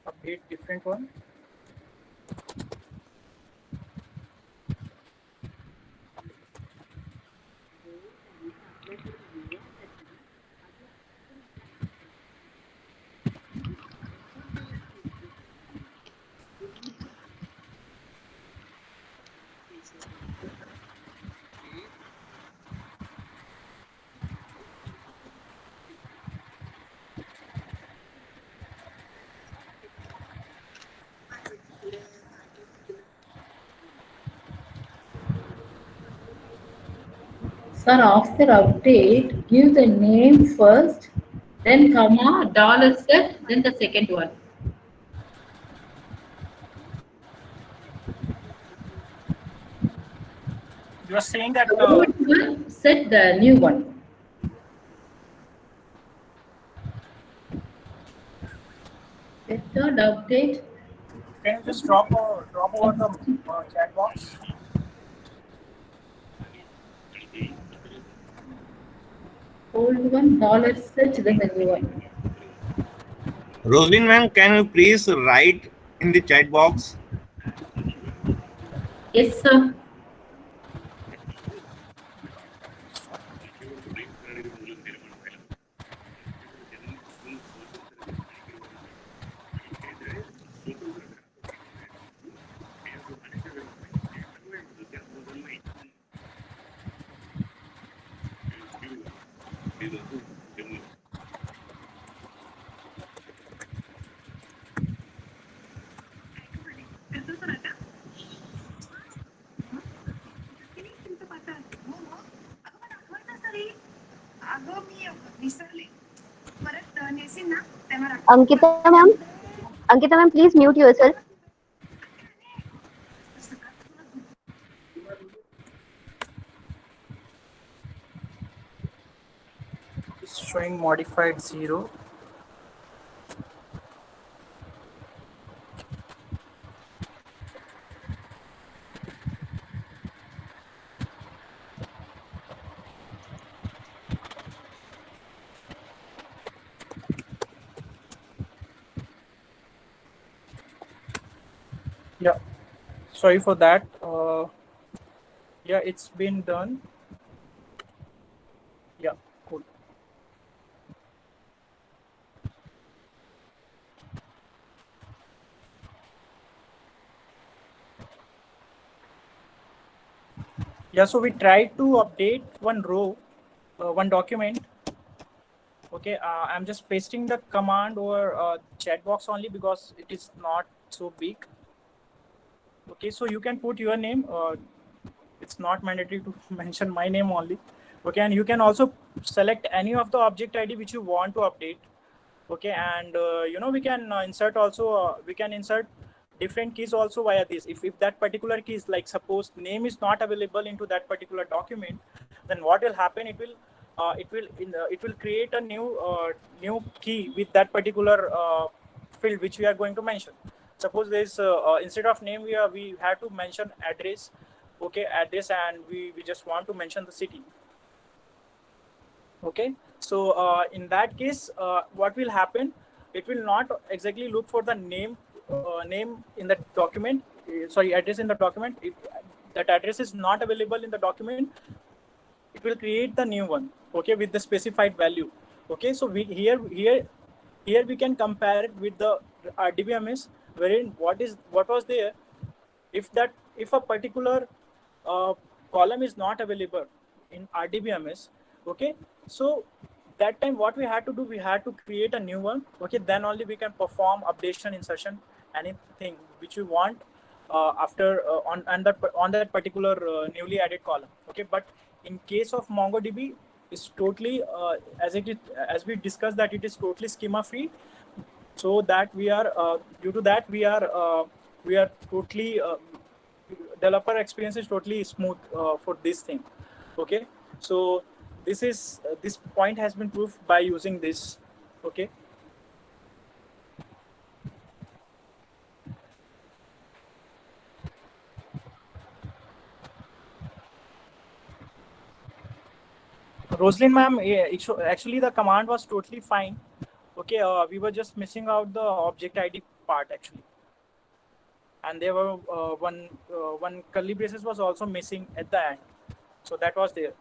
[SPEAKER 3] update different one.
[SPEAKER 9] Sir, after update, give the name first, then comma, dollar set, then the second one.
[SPEAKER 3] You are saying that
[SPEAKER 9] Old one, set the new one. Method update.
[SPEAKER 3] can you just drop over the chat box?
[SPEAKER 9] Old one, dollar set, then the new one.
[SPEAKER 4] Roslyn ma'am, can you please write in the chat box?
[SPEAKER 9] Yes, sir.
[SPEAKER 5] Ankita ma'am, please mute yourself.
[SPEAKER 3] It's showing modified 0. Yeah, sorry for that. Yeah, it's been done. Yeah, cool. Yeah, so we tried to update one row, one document. Okay, I'm just pasting the command over chat box only because it is not so big. Okay, so you can put your name. It's not mandatory to mention my name only. Okay, and you can also select any of the object ID which you want to update. Okay, and we can insert also. We can insert different keys also via this. If that particular key is, like, suppose name is not available into that particular document, then what will happen? It will create a new key with that particular field which we are going to mention. Suppose there is instead of name we have to mention address. Okay, address, and we just want to mention the city. Okay, so in that case, what will happen? It will not exactly look for the name in the document. Sorry, address in the document. If that address is not available in the document, it will create the new one. Okay, with the specified value. Okay, so we here we can compare it with the RDBMS, wherein what was there. If a particular column is not available in RDBMS, okay, so that time what we had to do, we had to create a new one. Okay, then only we can perform updation, insertion, anything which we want after on that particular newly added column. Okay, but in case of MongoDB, is totally as we discussed, that it is totally schema free, so that we are due to that we are totally developer experience is totally smooth for this thing. Okay, so this point has been proved by using this. Okay, Rosalind ma'am, actually the command was totally fine. Okay, we were just missing out the object ID part actually, and there were one curly braces was also missing at the end, so that was there.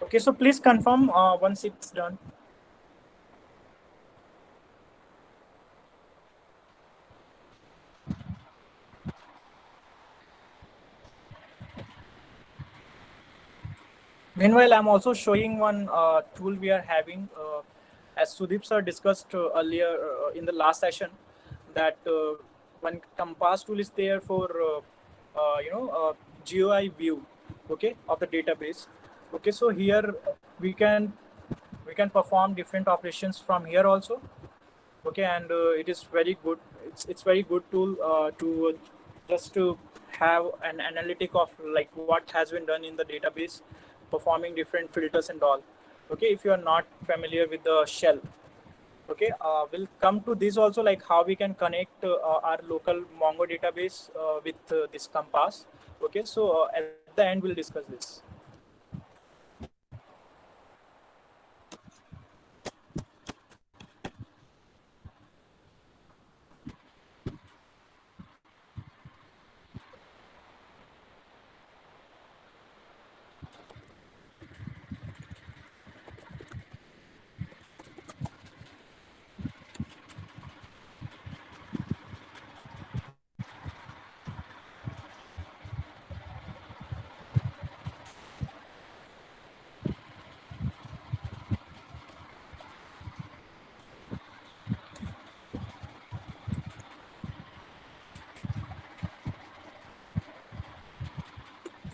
[SPEAKER 3] Okay, so please confirm once it's done. Meanwhile, I'm also showing one tool we are having, as Sudeep sir discussed earlier in the last session, that one Compass tool is there for GUI view, okay, of the database. Okay, so here we can perform different operations from here also. Okay, and it is very good. It's very good tool to just to have an analytic of like what has been done in the database, performing different filters and all. Okay, if you are not familiar with the shell. Okay, we'll come to this also, like how we can connect our local Mongo database with this Compass. Okay, so at the end we'll discuss this.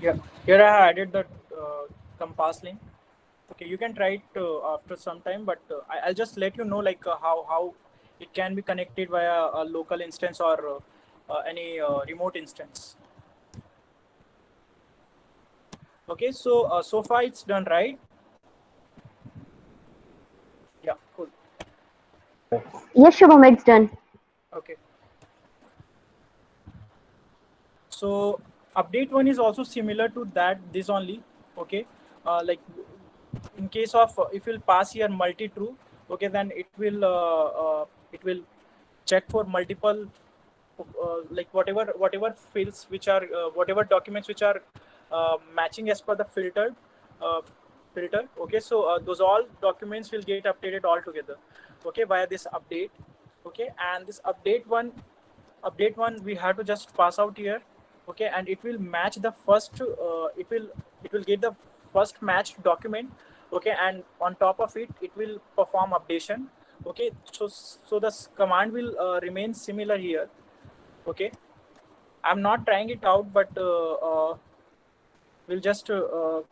[SPEAKER 3] Yeah, here I have added the Compass link. Okay, you can try it after some time, but I'll just let you know like how it can be connected via a local instance or any remote instance. Okay, so so far it's done, right? Yeah, cool.
[SPEAKER 5] Yes, Shubham, it's done.
[SPEAKER 3] Okay. So update one is also similar to that, this only. Okay, like in case of if you'll pass here multi-true, okay, then it will check for multiple like whatever fields which are whatever documents which are matching as per the filter. Okay, so those all documents will get updated all together, okay, via this update. Okay, and this update one we have to just pass out here. Okay, and it will match the first it will get the first matched document. Okay, and on top of it it will perform updation. Okay, so this command will remain similar here. Okay, I'm not trying it out, but we'll just I'll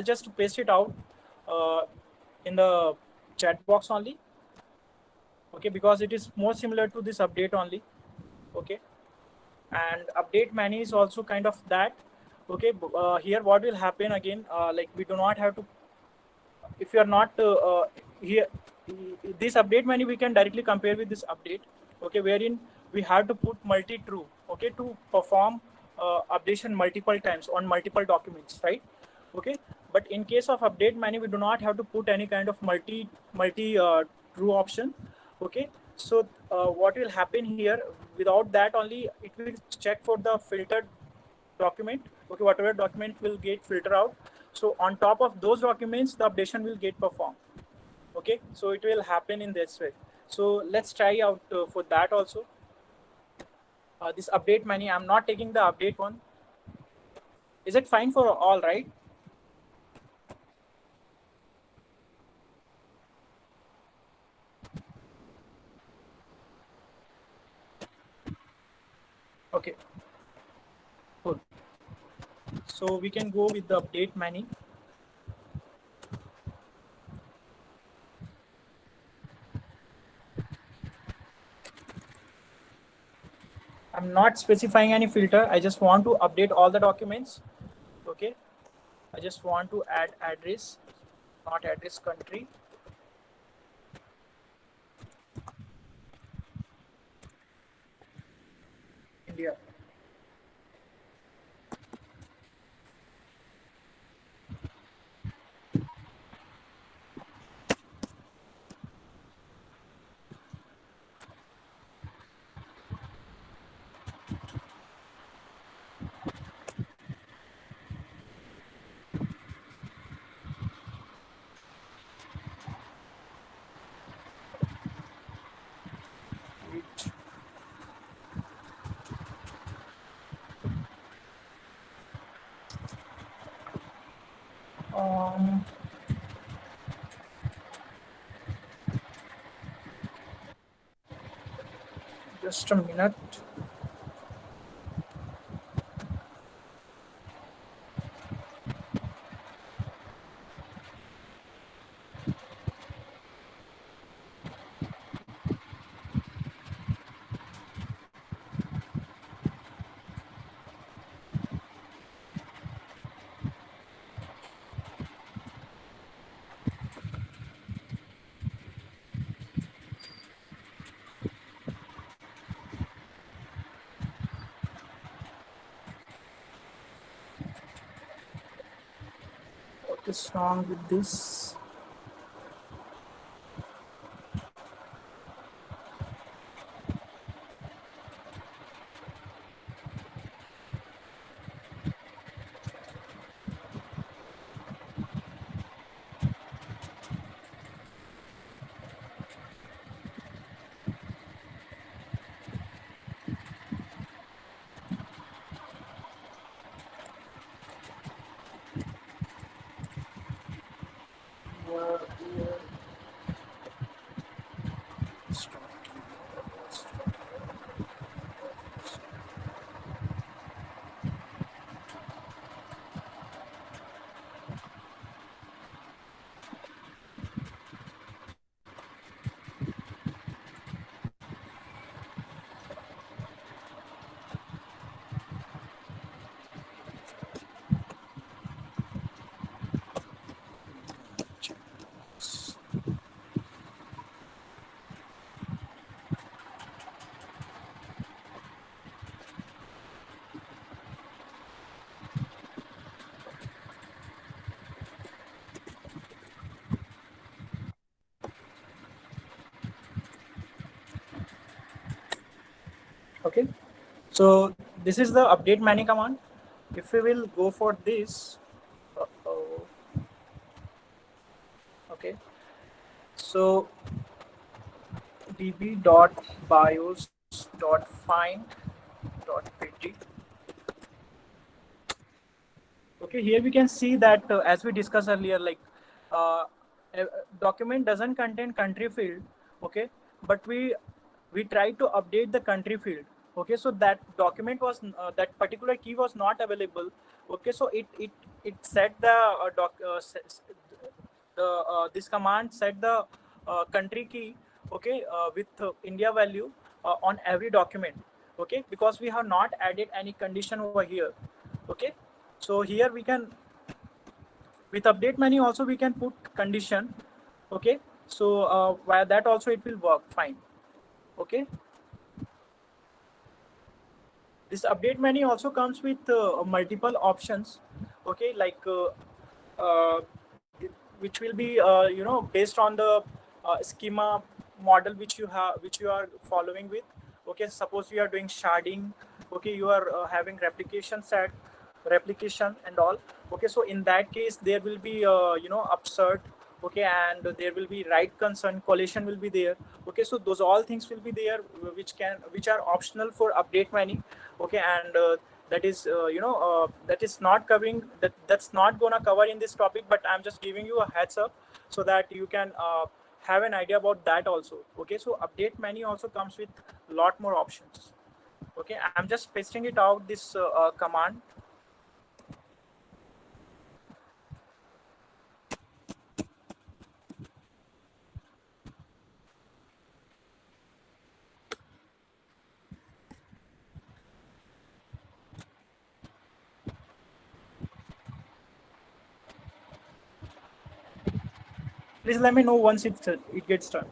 [SPEAKER 3] just paste it out in the chat box only. Okay, because it is more similar to this update only. Okay, and update many is also kind of that. Okay, here what will happen again, like we do not have to, if you are not here, this update menu we can directly compare with this update. Okay, wherein we have to put multi-true, okay, to perform updation multiple times on multiple documents, right? Okay, but in case of update menu we do not have to put any kind of multi true option. Okay, so what will happen here, without that only it will check for the filtered document. Okay, whatever document will get filtered out, so on top of those documents the updation will get performed. Okay, so it will happen in this way. So let's try out for that also. This update menu, I'm not taking the update one. Is it fine for all, right? Okay, cool. So we can go with the update menu. I'm I'm not specifying any filter. I just want to update all the documents. Okay. I just want to add address, not address country. India. Um, just a minute. What is wrong with this? Okay. So this is the update many command. If we will go for this, okay. So db.bios.find.pt. Okay, here we can see that as we discussed earlier, like a document doesn't contain country field, okay, but we try to update the country field. Okay, so that document was that particular key was not available. Okay, so it set the this command set the country key, okay, with India value on every document. Okay, because we have not added any condition over here. Okay, so here we can, with update menu also we can put condition. Okay, so via that also it will work fine. Okay, this update menu also comes with multiple options. Okay, like which will be based on the schema model which you are following with. Okay, suppose you are doing sharding. Okay, you are having replication set, replication and all. Okay, so in that case there will be upsert. Okay, and there will be write concern, collation will be there. Okay, so those all things will be there which are optional for update menu. Okay, and that is that is not covering that's not gonna cover in this topic, but I'm just giving you a heads up so that you can have an idea about that also. Okay, so update menu also comes with a lot more options. Okay, I'm just pasting it out this command. Please let me know once it gets done.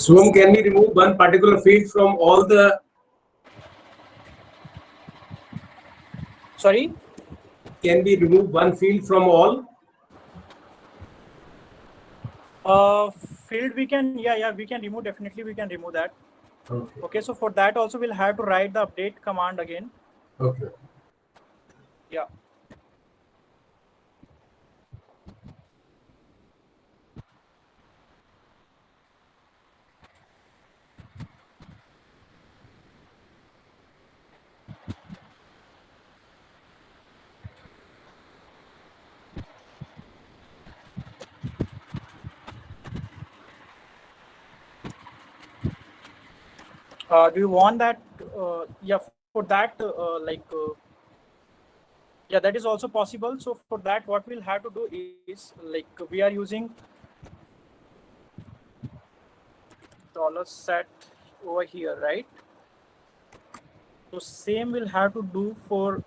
[SPEAKER 7] Swam, can we remove one particular field from all the?
[SPEAKER 3] Sorry.
[SPEAKER 7] Can we remove one field from all?
[SPEAKER 3] Field we can, yeah, we can remove, definitely we can remove that.
[SPEAKER 7] Okay.
[SPEAKER 3] Okay, so for that also we'll have to write the update command again.
[SPEAKER 7] Okay.
[SPEAKER 3] Yeah. Do you want that? Yeah, for that, yeah, that is also possible. So for that, what we'll have to do is, like, we are using $set over here, right? So same we'll have to do for,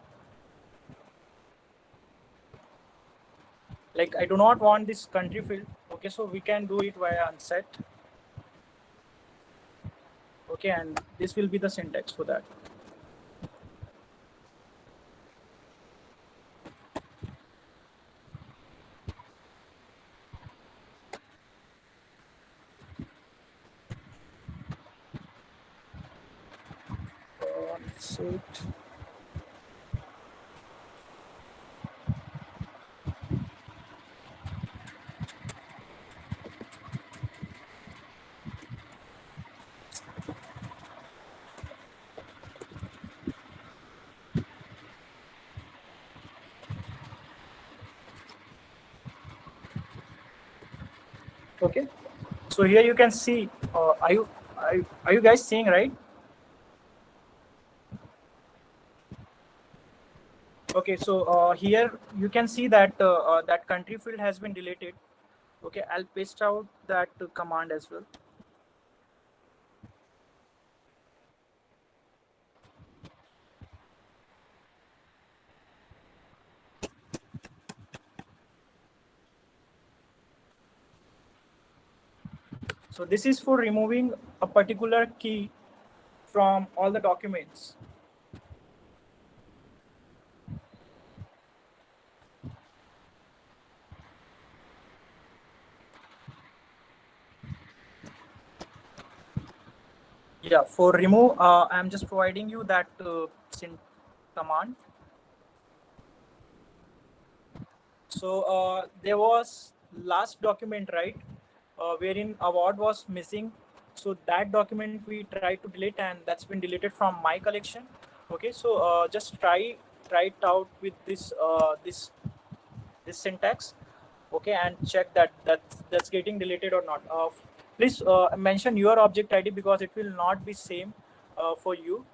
[SPEAKER 3] like, I do not want this country field. Okay, so we can do it via unset. Okay, and this will be the syntax for that. Unset. Okay, so here you can see, are you guys seeing, right? Okay, so here you can see that that country field has been deleted. Okay, I'll paste out that command as well. So this is for removing a particular key from all the documents. Yeah, for remove, I'm just providing you that command. So there was last document, right, wherein award was missing. So that document we tried to delete, and that's been deleted from my collection. Okay, so just try it out with this this syntax. Okay, and check that that's getting deleted or not. Please mention your object ID because it will not be same for you.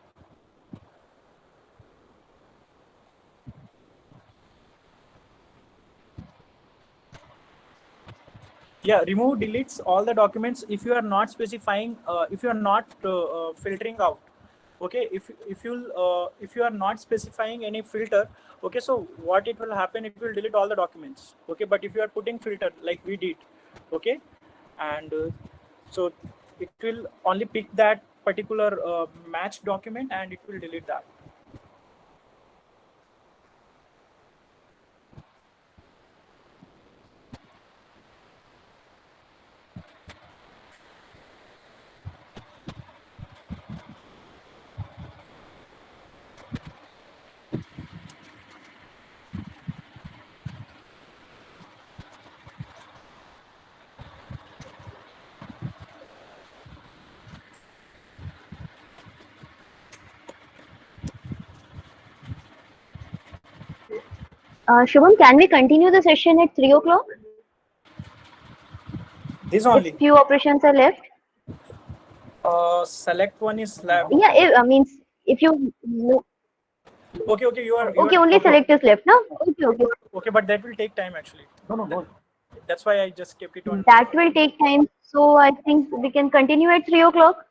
[SPEAKER 3] Yeah, remove deletes all the documents if you are not specifying, if you are not filtering out. Okay, if you are not specifying any filter, okay, so what it will happen, it will delete all the documents. Okay, but if you are putting filter like we did, okay, and so it will only pick that particular match document and it will delete that.
[SPEAKER 5] Shubham, can we continue the session at 3 o'clock?
[SPEAKER 3] This only.
[SPEAKER 5] If few operations are left.
[SPEAKER 3] Select one is left.
[SPEAKER 5] Yeah, if you no,
[SPEAKER 3] Okay, you are
[SPEAKER 5] okay, only select is left, no? Okay.
[SPEAKER 3] Okay, but that will take time actually.
[SPEAKER 2] No.
[SPEAKER 3] That's why I just kept it on.
[SPEAKER 5] That will take time, so I think we can continue at 3 o'clock.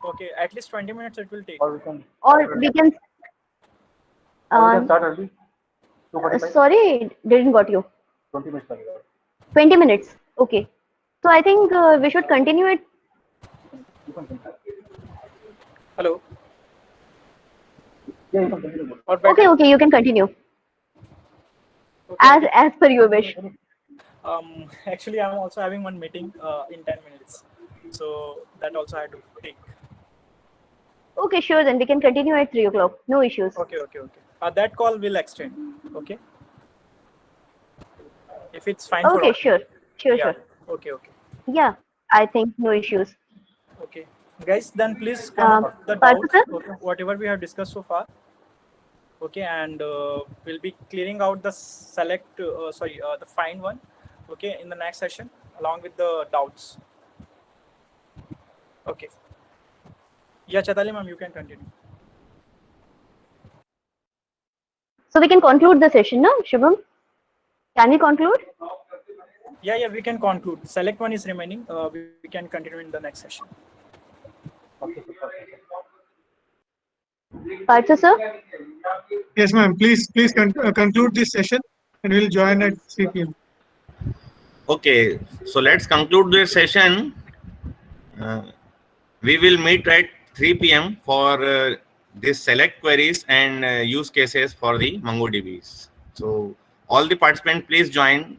[SPEAKER 3] Okay, at least 20 minutes it will take.
[SPEAKER 6] Or we can start early. 2:45.
[SPEAKER 5] Sorry, didn't got you.
[SPEAKER 6] 20 minutes early.
[SPEAKER 5] 20 minutes. Okay. So I think we should continue it.
[SPEAKER 6] You can continue.
[SPEAKER 3] Hello.
[SPEAKER 6] Yeah, you can continue.
[SPEAKER 3] Or better.
[SPEAKER 5] Okay, you can continue.
[SPEAKER 3] Okay.
[SPEAKER 5] As per your wish.
[SPEAKER 3] Actually, I'm also having one meeting in 10 minutes, so that also I had to take.
[SPEAKER 5] Okay, sure. Then we can continue at 3 o'clock. No issues.
[SPEAKER 3] Okay. That call will extend. Okay. If it's fine.
[SPEAKER 5] Okay,
[SPEAKER 3] for
[SPEAKER 5] sure.
[SPEAKER 3] Yeah. Okay.
[SPEAKER 5] Yeah, I think no issues.
[SPEAKER 3] Okay, guys, then please come up the
[SPEAKER 5] Partha,
[SPEAKER 3] doubts, okay, whatever we have discussed so far. Okay, and we'll be clearing out the the find one. Okay, in the next session along with the doubts. Okay. Yeah, Chaitali ma'am, you can continue.
[SPEAKER 5] So we can conclude the session, no, Shubham? Can we conclude?
[SPEAKER 3] Yeah, we can conclude. Select one is remaining. We can continue in the next session.
[SPEAKER 5] Partha, sir?
[SPEAKER 1] Yes, ma'am. Please conclude this session, and we'll join at 3 p.m.
[SPEAKER 4] Okay, so let's conclude this session. We will meet at 3 p.m. for this select queries and use cases for the MongoDBs. So all the participants, please join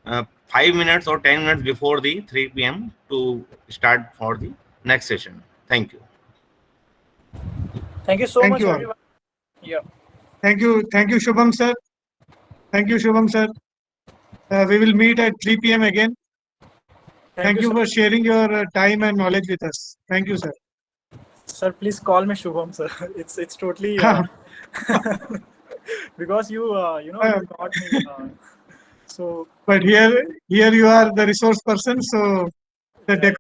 [SPEAKER 4] 5 minutes or 10 minutes before the 3 p.m. to start for the next session. Thank you.
[SPEAKER 3] Thank you so
[SPEAKER 1] Thank
[SPEAKER 3] much,
[SPEAKER 1] you all.
[SPEAKER 3] everyone. Yeah.
[SPEAKER 1] Thank you, Shubham sir. Thank you, Shubham sir. We will meet at 3 p.m. again. Thank you
[SPEAKER 3] sir.
[SPEAKER 1] for sharing your time and knowledge with us. Thank you, sir.
[SPEAKER 3] Sir, please call me Shubham, sir. It's totally because you got me. So,
[SPEAKER 1] but here you are the resource person, so the